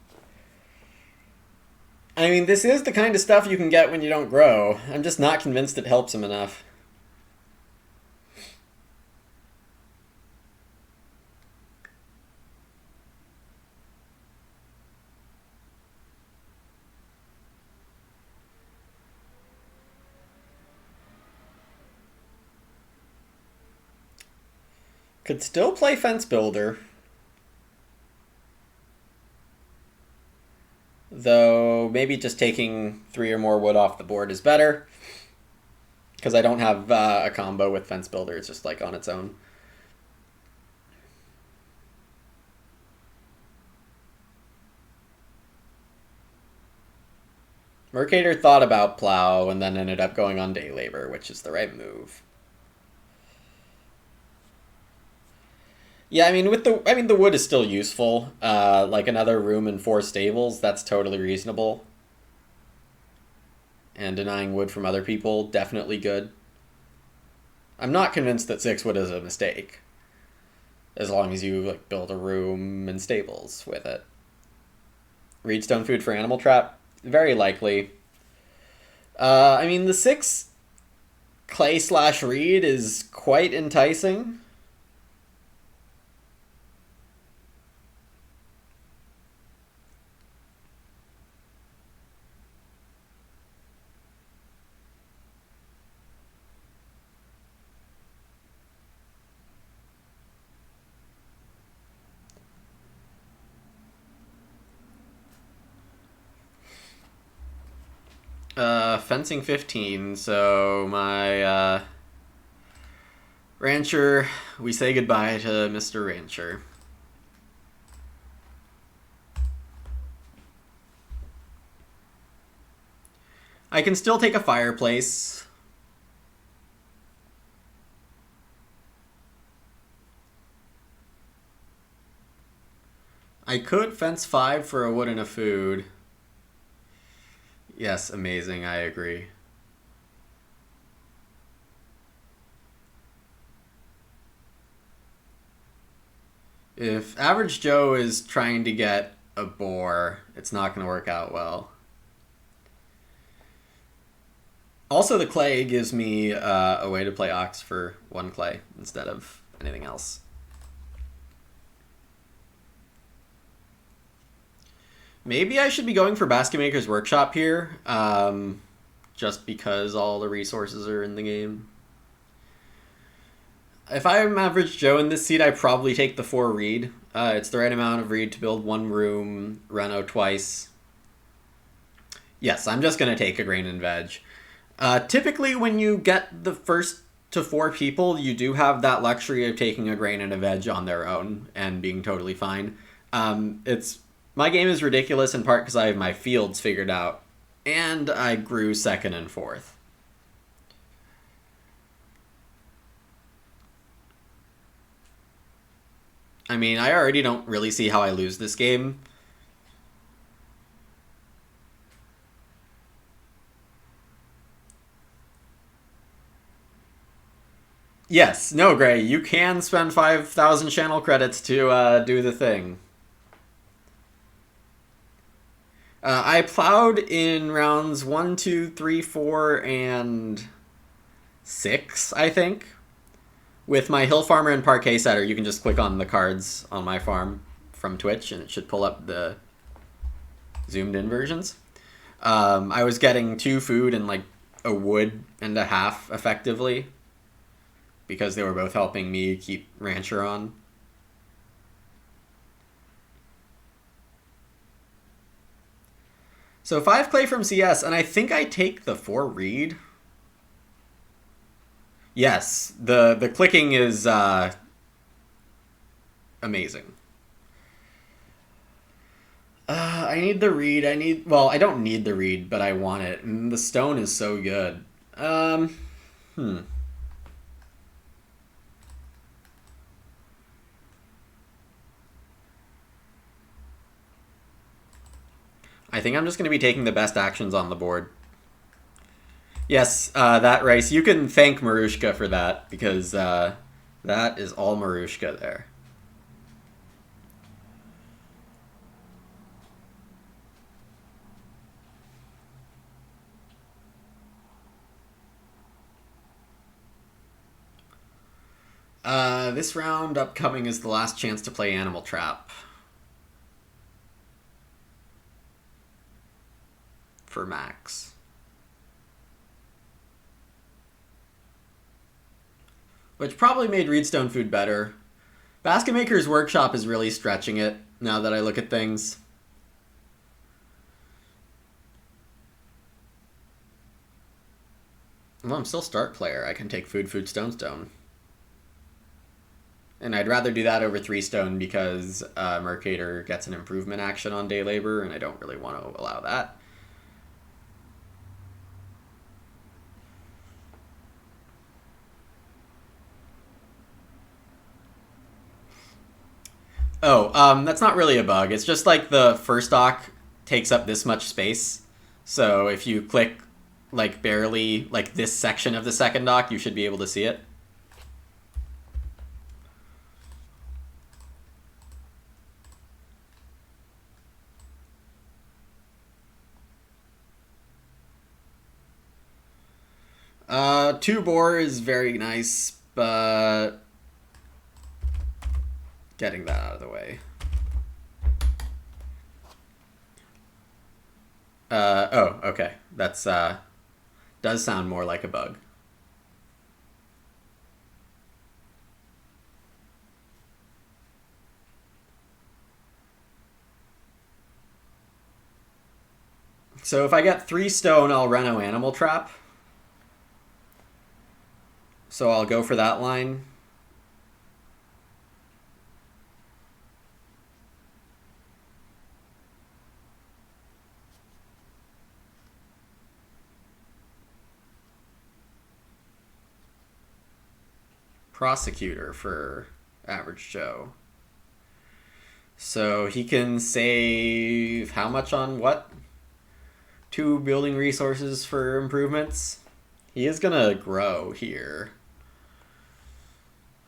I mean, this is the kind of stuff you can get when you don't grow. I'm just not convinced it helps him enough. Could still play Fence Builder. Though maybe just taking 3 or more wood off the board is better. Because I don't have a combo with Fence Builder. It's just like on its own. Mercator thought about Plow and then ended up going on Day Labor, which is the right move. Yeah, I mean, the wood is still useful. Like another room and 4 stables, that's totally reasonable. And denying wood from other people, definitely good. I'm not convinced that 6 wood is a mistake. As long as you like build a room and stables with it. Reedstone food for Animal Trap, very likely. I mean, the 6 clay/reed is quite enticing. Fencing 15, so my rancher, we say goodbye to Mr. Rancher. I can still take a fireplace. I could fence 5 for a wood and a food. Yes, amazing, I agree. If Average Joe is trying to get a boar, it's not going to work out well. Also, the clay gives me a way to play ox for 1 clay instead of anything else. Maybe I should be going for Basket Maker's Workshop here, just because all the resources are in the game. If I'm Average Joe in this seat, I probably take the 4 reed. It's the right amount of reed to build 1 room, reno twice. Yes, I'm just going to take a grain and veg. Typically, when you get the first to 4 people, you do have that luxury of taking a grain and a veg on their own and being totally fine. My game is ridiculous in part because I have my fields figured out, and I grew 2nd and 4th. I mean, I already don't really see how I lose this game. Yes, no, Gray, you can spend 5,000 channel credits to do the thing. I plowed in rounds 1, 2, 3, 4, and 6, I think. With my Hill Farmer and Parquet Setter, you can just click on the cards on my farm from Twitch, and it should pull up the zoomed in versions. I was getting 2 food and like a wood and a half effectively, because they were both helping me keep Rancher on. So 5 clay from CS, and I think I take the 4 reed. Yes, the clicking is amazing. I need the reed. Well, I don't need the reed, but I want it. And the stone is so good. I think I'm just going to be taking the best actions on the board. Yes, that rice. You can thank Marushka for that, because that is all Marushka there. This round upcoming is the last chance to play Animal Trap. For Max. Which probably made Reedstone Food better. Basket Maker's Workshop is really stretching it, now that I look at things. Well, I'm still start player. I can take food, food, stone, stone. And I'd rather do that over 3 stone because Mercator gets an improvement action on day labor, and I don't really want to allow that. Oh, that's not really a bug. It's just like the first dock takes up this much space. So if you click like barely like this section of the second dock, you should be able to see it. Two boar is very nice, but getting that out of the way. Oh, okay. That's does sound more like a bug. So if I get 3 stone, I'll Reno Animal Trap. So I'll go for that line. Prosecutor for Average Joe. So he can save how much on what? 2 building resources for improvements. He is gonna grow here.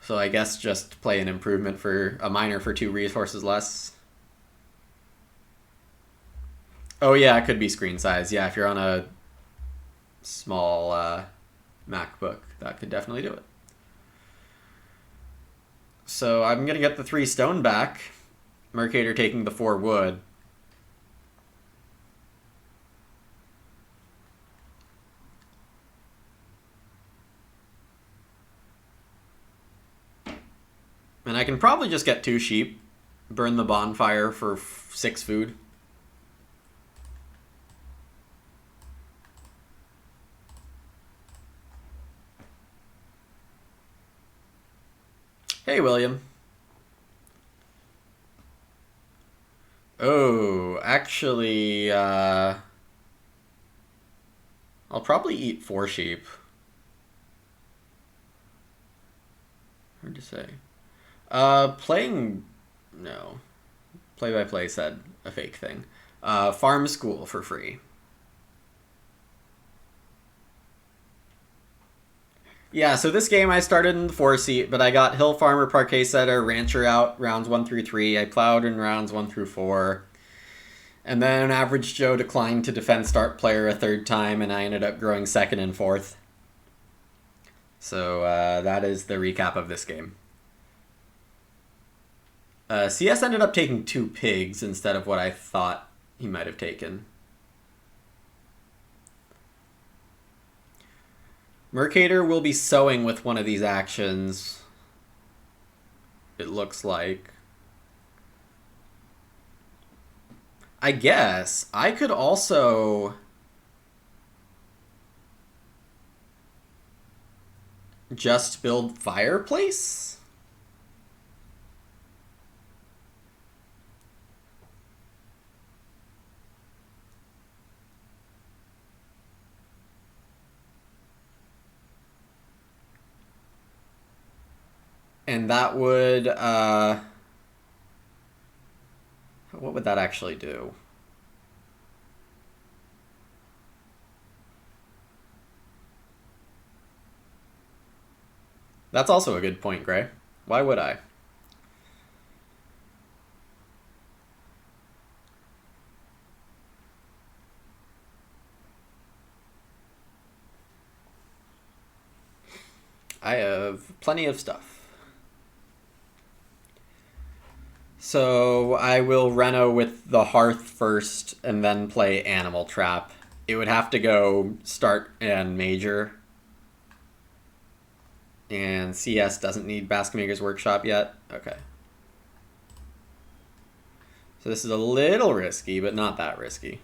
So I guess just play an improvement for a miner for 2 resources less. Oh yeah, it could be screen size. Yeah, if you're on a small MacBook, that could definitely do it. So I'm gonna get the 3 stone back. Mercator taking the 4 wood. And I can probably just get 2 sheep, burn the bonfire for 6 food. Hey, William. Oh, actually, I'll probably eat 4 sheep. Hard to say. Playing... No. Play-by-play said a fake thing. Farm school for free. Yeah, so this game I started in the 4 seat, but I got Hill Farmer, Parquet Setter, Rancher out rounds 1 through 3. I plowed in rounds 1 through 4. And then Average Joe declined to defend start player a 3rd time, and I ended up growing 2nd and 4th. So that is the recap of this game. CS ended up taking 2 pigs instead of what I thought he might have taken. Mercator will be sowing with one of these actions, it looks like. I guess I could also just build fireplace. And that would, what would that actually do? That's also a good point, Gray. Why would I? I have plenty of stuff. So I will Reno with the Hearth first and then play Animal Trap. It would have to go start and major. And CS doesn't need Basket Maker's Workshop yet. Okay. So this is a little risky, but not that risky.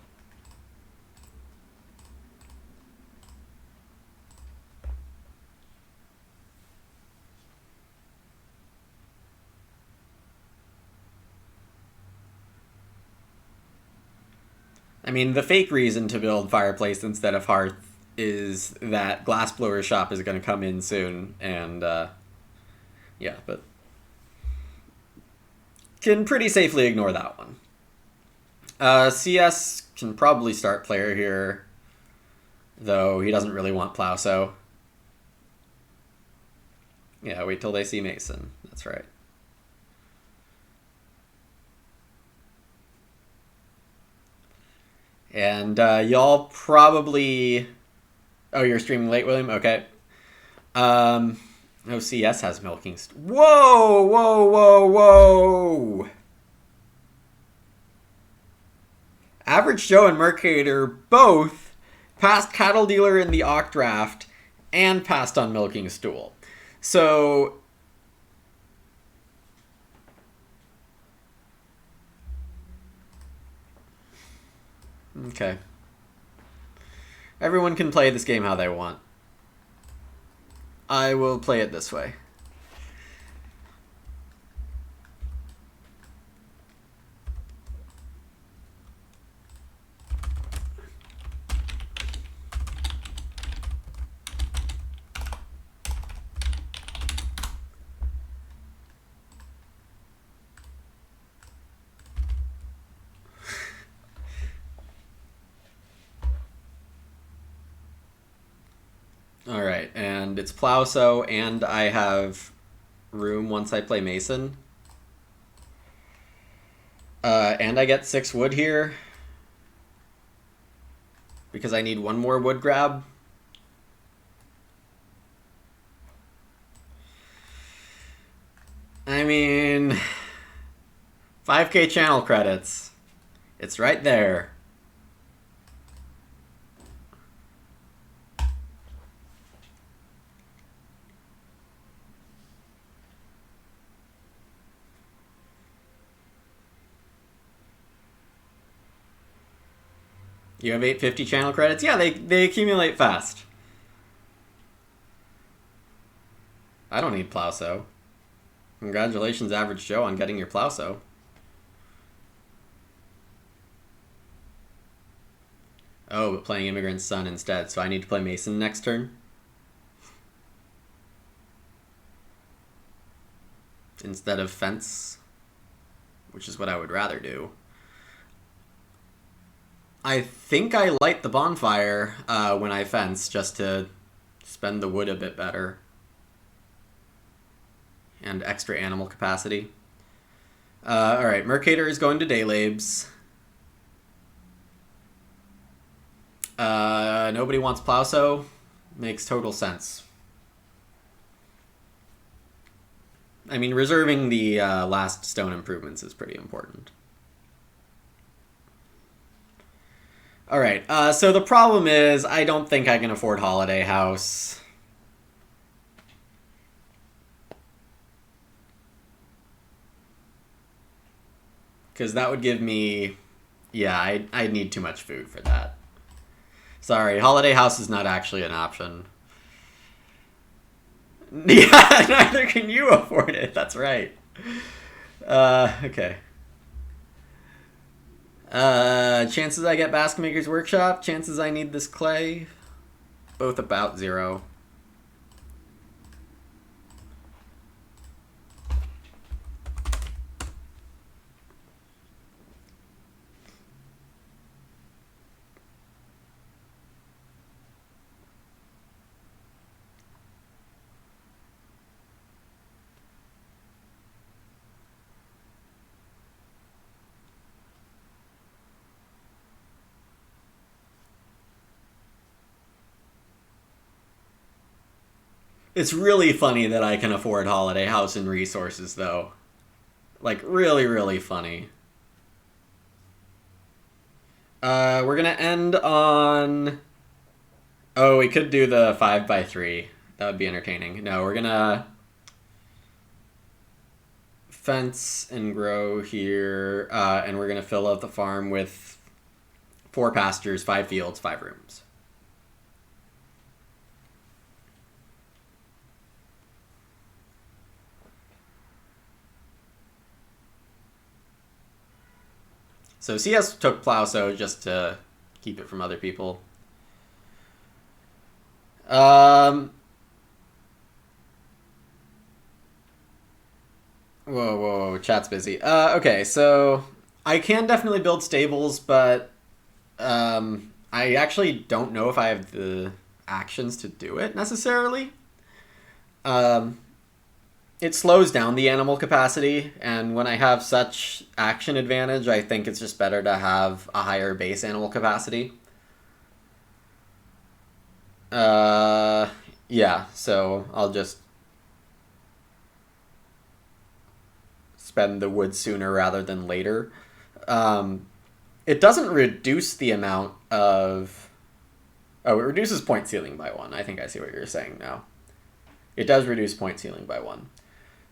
I mean, the fake reason to build Fireplace instead of Hearth is that Glassblower's shop is going to come in soon, and yeah, but can pretty safely ignore that one. CS can probably start player here, though he doesn't really want Plowso. Yeah, wait till they see Mason. That's right. And y'all probably... Oh, you're streaming late, William? Okay. CS has milking... Whoa, whoa, whoa, whoa! Average Joe and Mercator both passed Cattle Dealer in the Oct Draft and passed on Milking Stool. So... Okay. Everyone can play this game how they want. I will play it this way. Alright, and it's Plowso, and I have room once I play Mason. And I get 6 wood here. Because I need one more wood grab. I mean... 5k channel credits. It's right there. You have 850 channel credits? Yeah, they accumulate fast. I don't need Plowso. Congratulations, Average Joe, on getting your Plowso. Oh, but playing Immigrant's Son instead, so I need to play Mason next turn? Instead of Fence, which is what I would rather do. I think I light the bonfire when I fence, just to spend the wood a bit better. And extra animal capacity. Alright, Mercator is going to Daylabes. Nobody wants Plowso. Makes total sense. I mean, reserving the last stone improvements is pretty important. Alright, so the problem is I don't think I can afford Holiday House. Because that would give me... Yeah, I need too much food for that. Sorry, Holiday House is not actually an option. Yeah, neither can you afford it. That's right. Okay. Chances I get Basket Maker's Workshop. Chances I need this clay. Both about 0. It's really funny that I can afford Holiday House and resources, though. Like, really, really funny. We're gonna end on... Oh, we could do the 5x3. That would be entertaining. No, we're gonna... fence and grow here, and we're gonna fill out the farm with 4 pastures, 5 fields, 5 rooms. So CS took Plowso just to keep it from other people. Whoa, whoa, whoa, chat's busy. Okay, so I can definitely build stables, but I actually don't know if I have the actions to do it necessarily. It slows down the animal capacity, and when I have such action advantage, I think it's just better to have a higher base animal capacity. Yeah, so I'll just spend the wood sooner rather than later. It doesn't reduce the amount of... Oh, it reduces point ceiling by 1. I think I see what you're saying now. It does reduce point ceiling by 1.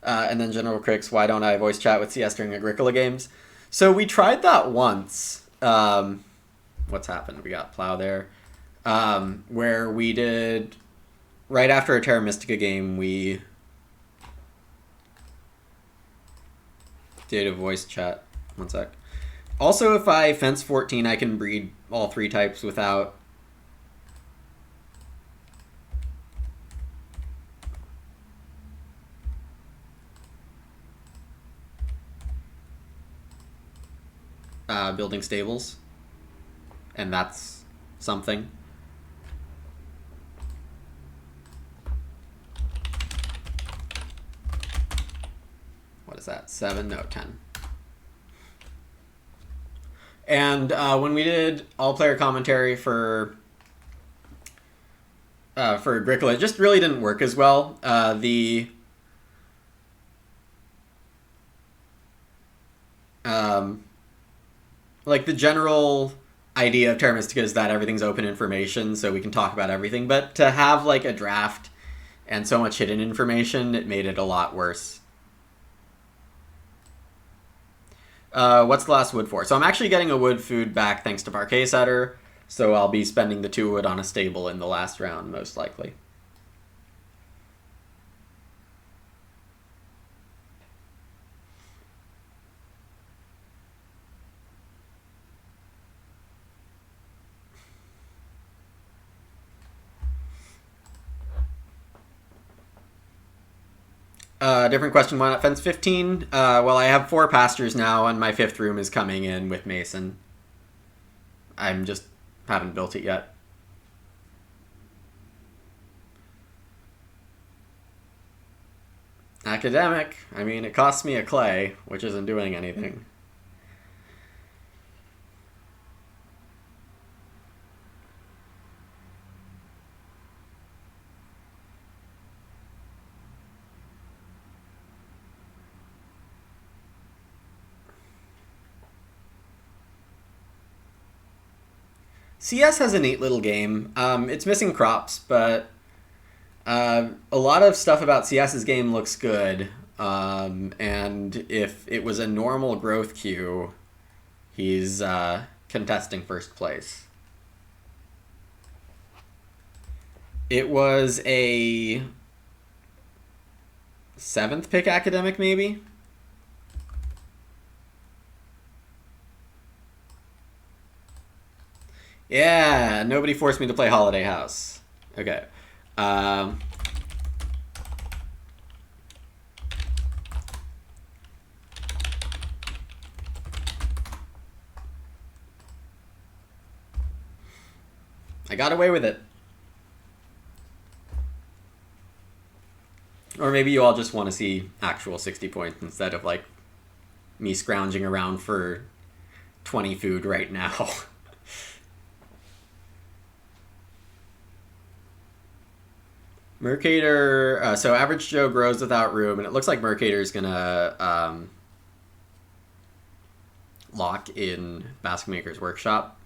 And then General Cricks, why don't I voice chat with CS during Agricola games? So we tried that once. What's happened? We got Plow there. where we did right after a Terra Mystica game, we did a voice chat. One sec. Also, if I fence 14, I can breed all 3 types without building stables, and that's something. What is that? 7? No, 10. And when we did all-player commentary for Agricola, it just really didn't work as well. Like the general idea of Terra Mystica is that everything's open information, so we can talk about everything. But to have like a draft and so much hidden information, it made it a lot worse. What's the last wood for? So I'm actually getting a wood food back thanks to Parquet Setter, so I'll be spending the 2 wood on a stable in the last round, most likely. Different question. Why not fence 15? Well, I have 4 pastures now, and my 5th room is coming in with Mason. I'm just haven't built it yet. Academic. I mean, it costs me a clay, which isn't doing anything. CS has a neat little game. It's missing crops, but a lot of stuff about CS's game looks good. And if it was a normal growth queue, he's contesting first place. It was a 7th pick academic, maybe? Yeah, nobody forced me to play Holiday House. Okay. I got away with it. Or maybe you all just want to see actual 60 points instead of like me scrounging around for 20 food right now. Mercator, so Average Joe grows without room, and it looks like Mercator's gonna lock in Basket Maker's Workshop.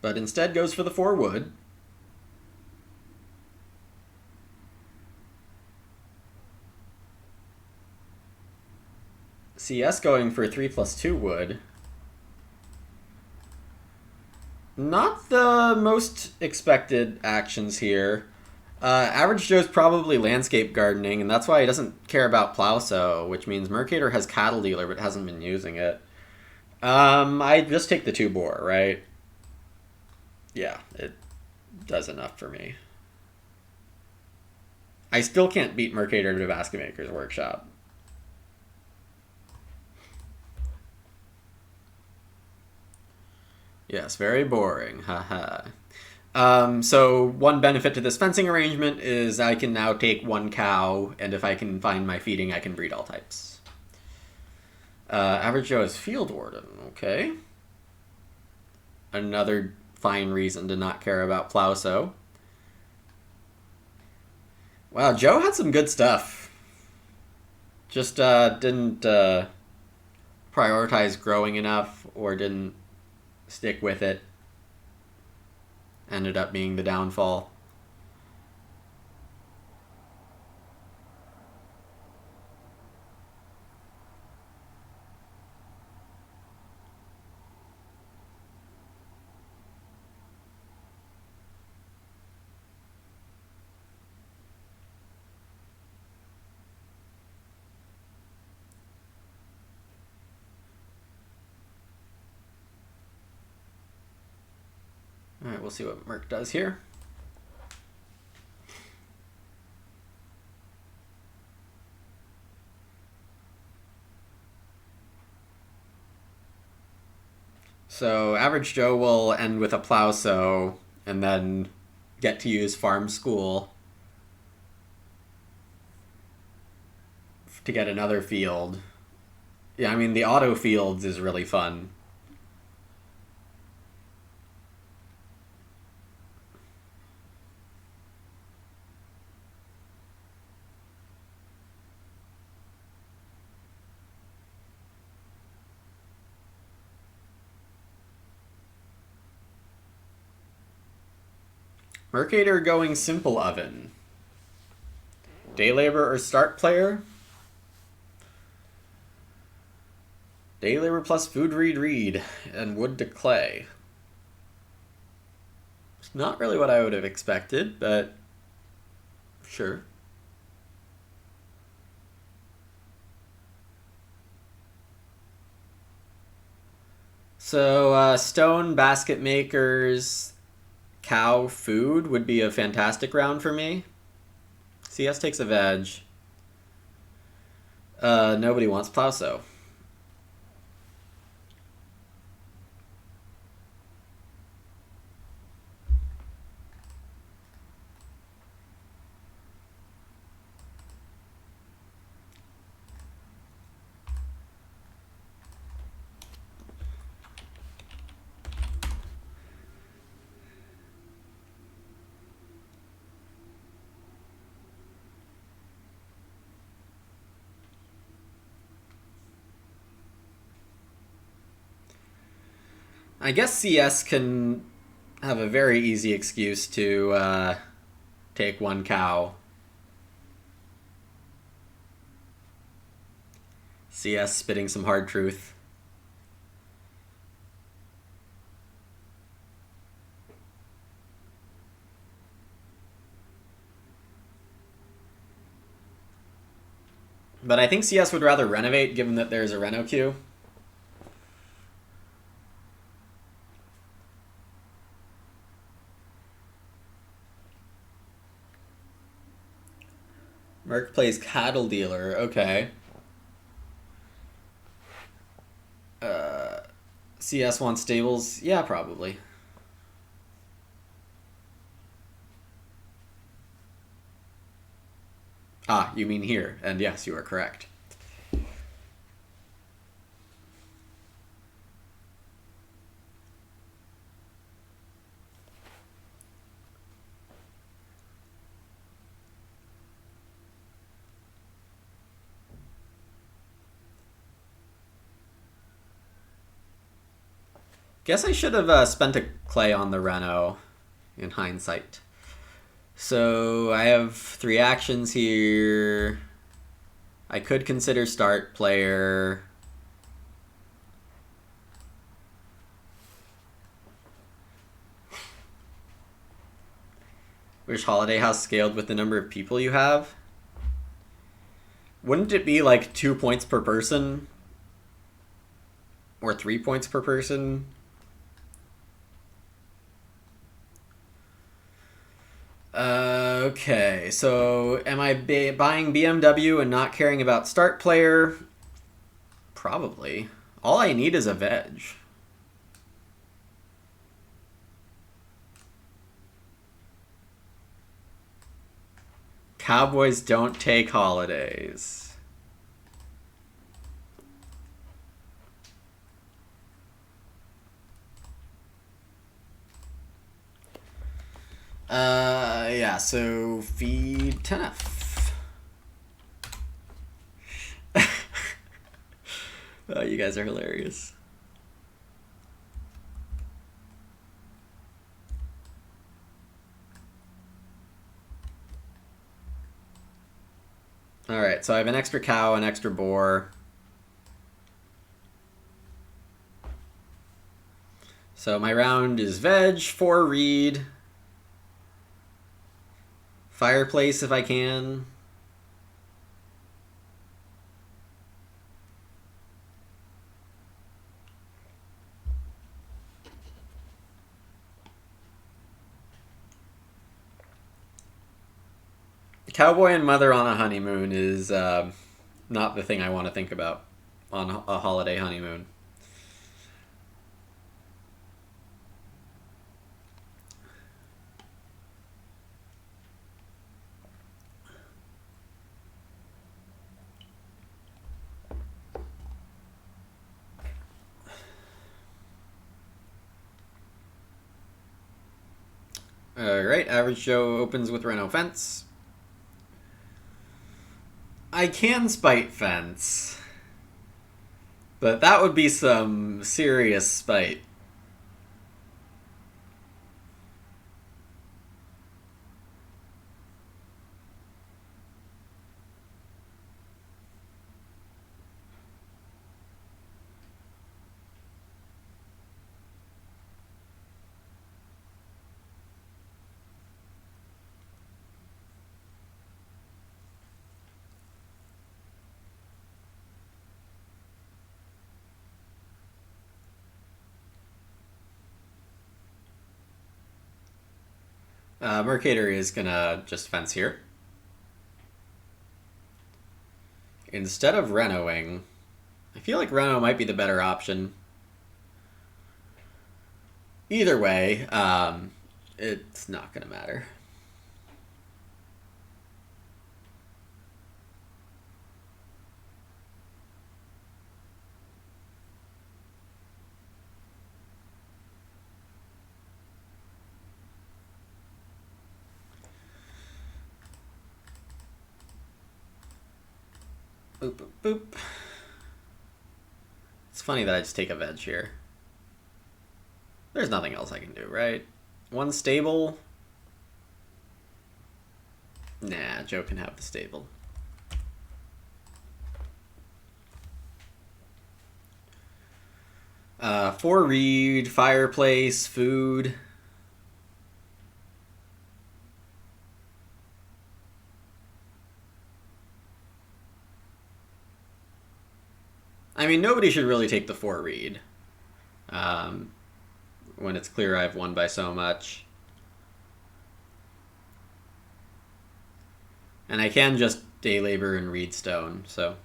But instead goes for the 4 wood. CS going for 3+2 wood. Not the most expected actions here. Average Joe's probably landscape gardening, and that's why he doesn't care about Plowsow, which means Mercator has Cattle Dealer but hasn't been using it. I just take the 2 boar, right? Yeah, it does enough for me. I still can't beat Mercator to Basket Maker's Workshop. Yes, very boring. Haha. So one benefit to this fencing arrangement is I can now take 1 cow, and if I can find my feeding, I can breed all types. Average Joe is Field Warden. Okay. Another fine reason to not care about Plowsow. Wow, Joe had some good stuff. Just didn't prioritized growing enough or didn't stick with it. Ended up being the downfall. All right, we'll see what Merc does here. So Average Joe will end with a plow sow and then get to use Farm School to get another field. Yeah, I mean, the auto fields is really fun. Mercator going Simple Oven. Day Labor or Start Player? Day Labor plus Food Read and Wood to Clay. It's not really what I would have expected, but sure. So Stone Basket Makers Cow Food would be a fantastic round for me. CS takes a veg. Nobody wants Plow Sow. I guess CS can have a very easy excuse to take one cow. CS spitting some hard truth. But I think CS would rather renovate given that there's a reno queue. Merc plays Cattle Dealer. Okay. CS wants stables. Yeah, probably. Ah, you mean here. And yes, you are correct. Guess I should have spent a clay on the reno in hindsight. So I have 3 actions here. I could consider start player. Which holiday house scaled with the number of people you have? Wouldn't it be like 2 points per person? Or 3 points per person? Okay, so am I buying BMW and not caring about start player? Probably. All I need is a veg. Cowboys don't take holidays. Yeah, so feed 10F. You guys are hilarious. Alright, so I have an extra cow, an extra boar. So my round is veg, 4 reed. Fireplace if I can. Cowboy and mother on a honeymoon is not the thing I want to think about on a holiday honeymoon. Alright, average Joe opens with Reno Fence. I can spite Fence, but that would be some serious spite. Mercator is gonna just fence here. Instead of Renoing, I feel like Reno might be the better option. Either way, it's not gonna matter. Boop, boop, boop. It's funny that I just take a veg here. There's nothing else I can do, right? One stable. Nah, Joe can have the stable. For reed, fireplace, food. I mean, nobody should really take the 4 reed. When it's clear I've won by so much. And I can just day labor and reed stone, so.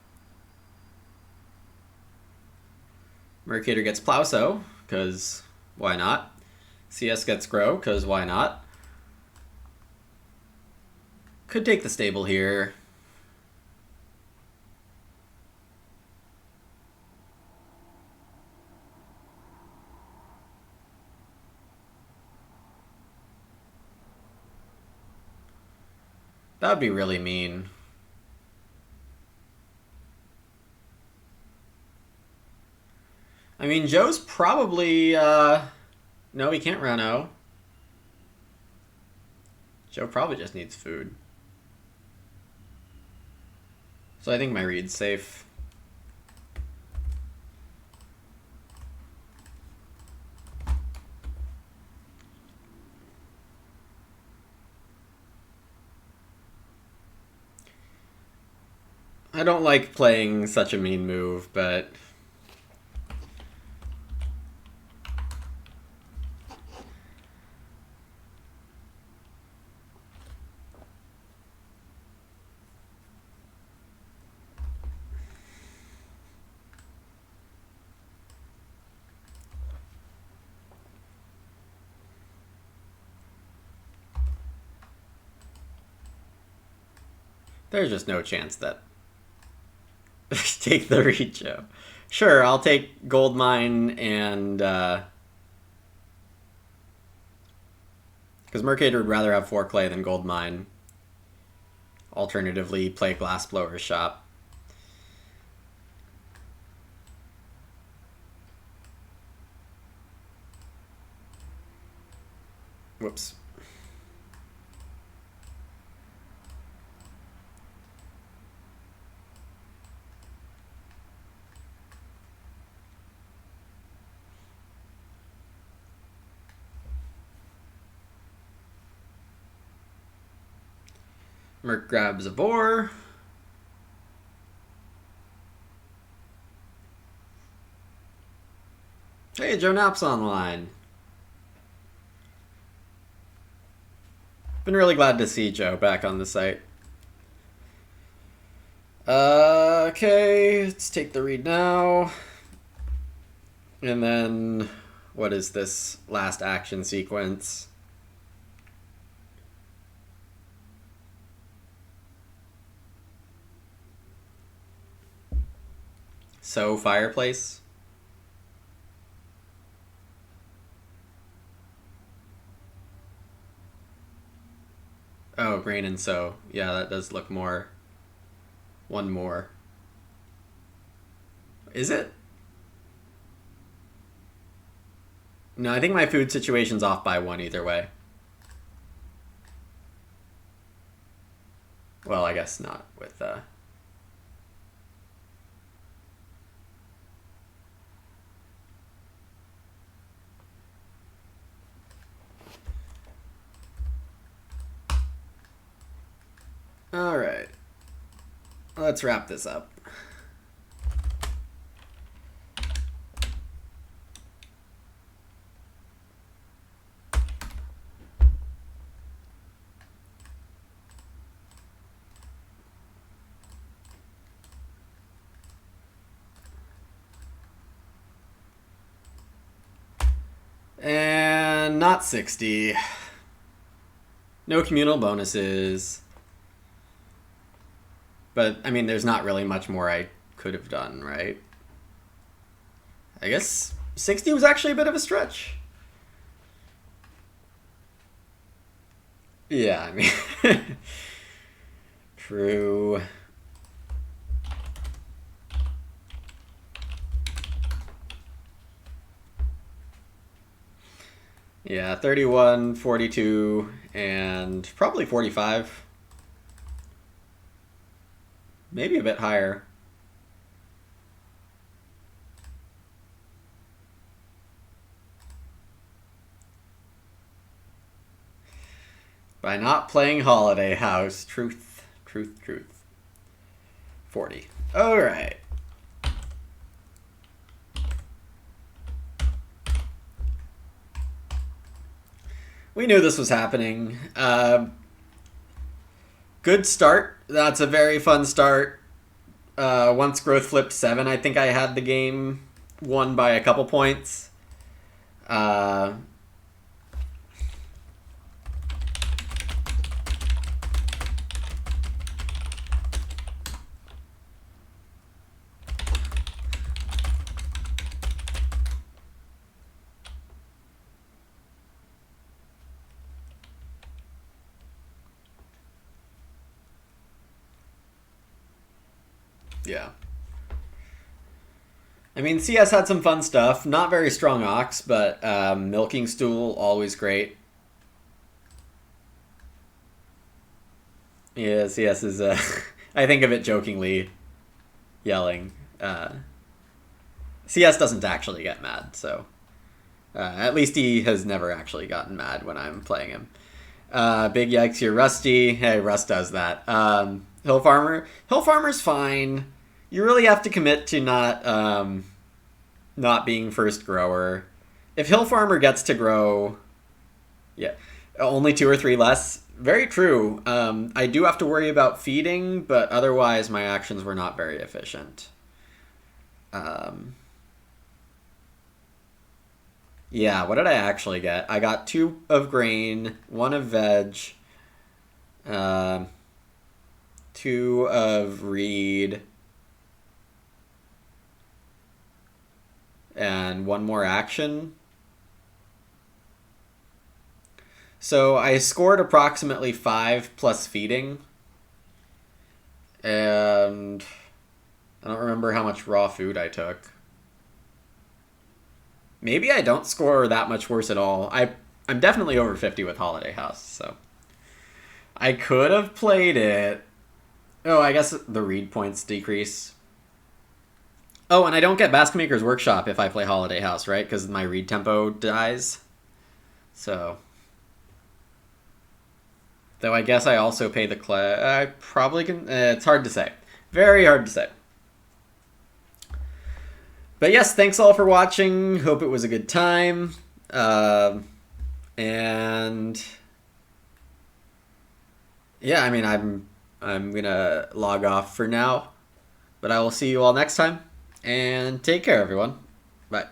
Mercator gets Plowsow, because why not? CS gets Grow, because why not? Could take the stable here. That would be really mean. I mean, Joe's probably... no, he can't Reno. Joe probably just needs food. So I think my reed's safe. I don't like playing such a mean move, but... there's just no chance that... take the reed, Joe. Sure, I'll take gold mine and... because Mercator would rather have 4 clay than gold mine. Alternatively, play glassblower shop. Whoops. Merc grabs a boar. Hey, Joe Knapp's online. Been really glad to see Joe back on the site. Okay, let's take the read now. And then, what is this last action sequence? So, fireplace. Oh, grain and sow. Yeah, that does look more. One more. Is it? No, I think my food situation's off by one either way. Well, I guess not with Alright. Let's wrap this up. And not 60. No communal bonuses. But, I mean, there's not really much more I could have done, right? I guess 60 was actually a bit of a stretch. Yeah, I mean... True. Yeah, 31, 42, and probably 45. Maybe a bit higher. By not playing Holiday House. Truth, truth, truth. 40. Alright. We knew this was happening. Good start. That's a very fun start. Once growth flipped 7, I think I had the game won by a couple points. Yeah. I mean, CS had some fun stuff. Not very strong Ox, but Milking Stool, always great. Yeah, CS is, I think of it jokingly, yelling. CS doesn't actually get mad, so... at least he has never actually gotten mad when I'm playing him. Big yikes, you're rusty. Hey, Rust does that. Hill Farmer. Hill Farmer's fine. You really have to commit to not being first grower. If Hill Farmer gets to grow, yeah, only 2 or 3 less. Very true. I do have to worry about feeding, but otherwise my actions were not very efficient. Yeah, what did I actually get? I got 2 of grain, 1 of veg, 2 of reed, and 1 more action. So I scored approximately 5 plus feeding. And I don't remember how much raw food I took. Maybe I don't score that much worse at all. I'm definitely over 50 with Holiday House, so I could have played it. Oh, I guess the read points decrease. Oh, and I don't get Basket Maker's Workshop if I play Holiday House, right? Because my read tempo dies. So, though I guess I also pay the class. I probably can. It's hard to say. Very hard to say. But yes, thanks all for watching. Hope it was a good time. And yeah, I mean, I'm gonna log off for now. But I will see you all next time. And take care, everyone. Bye.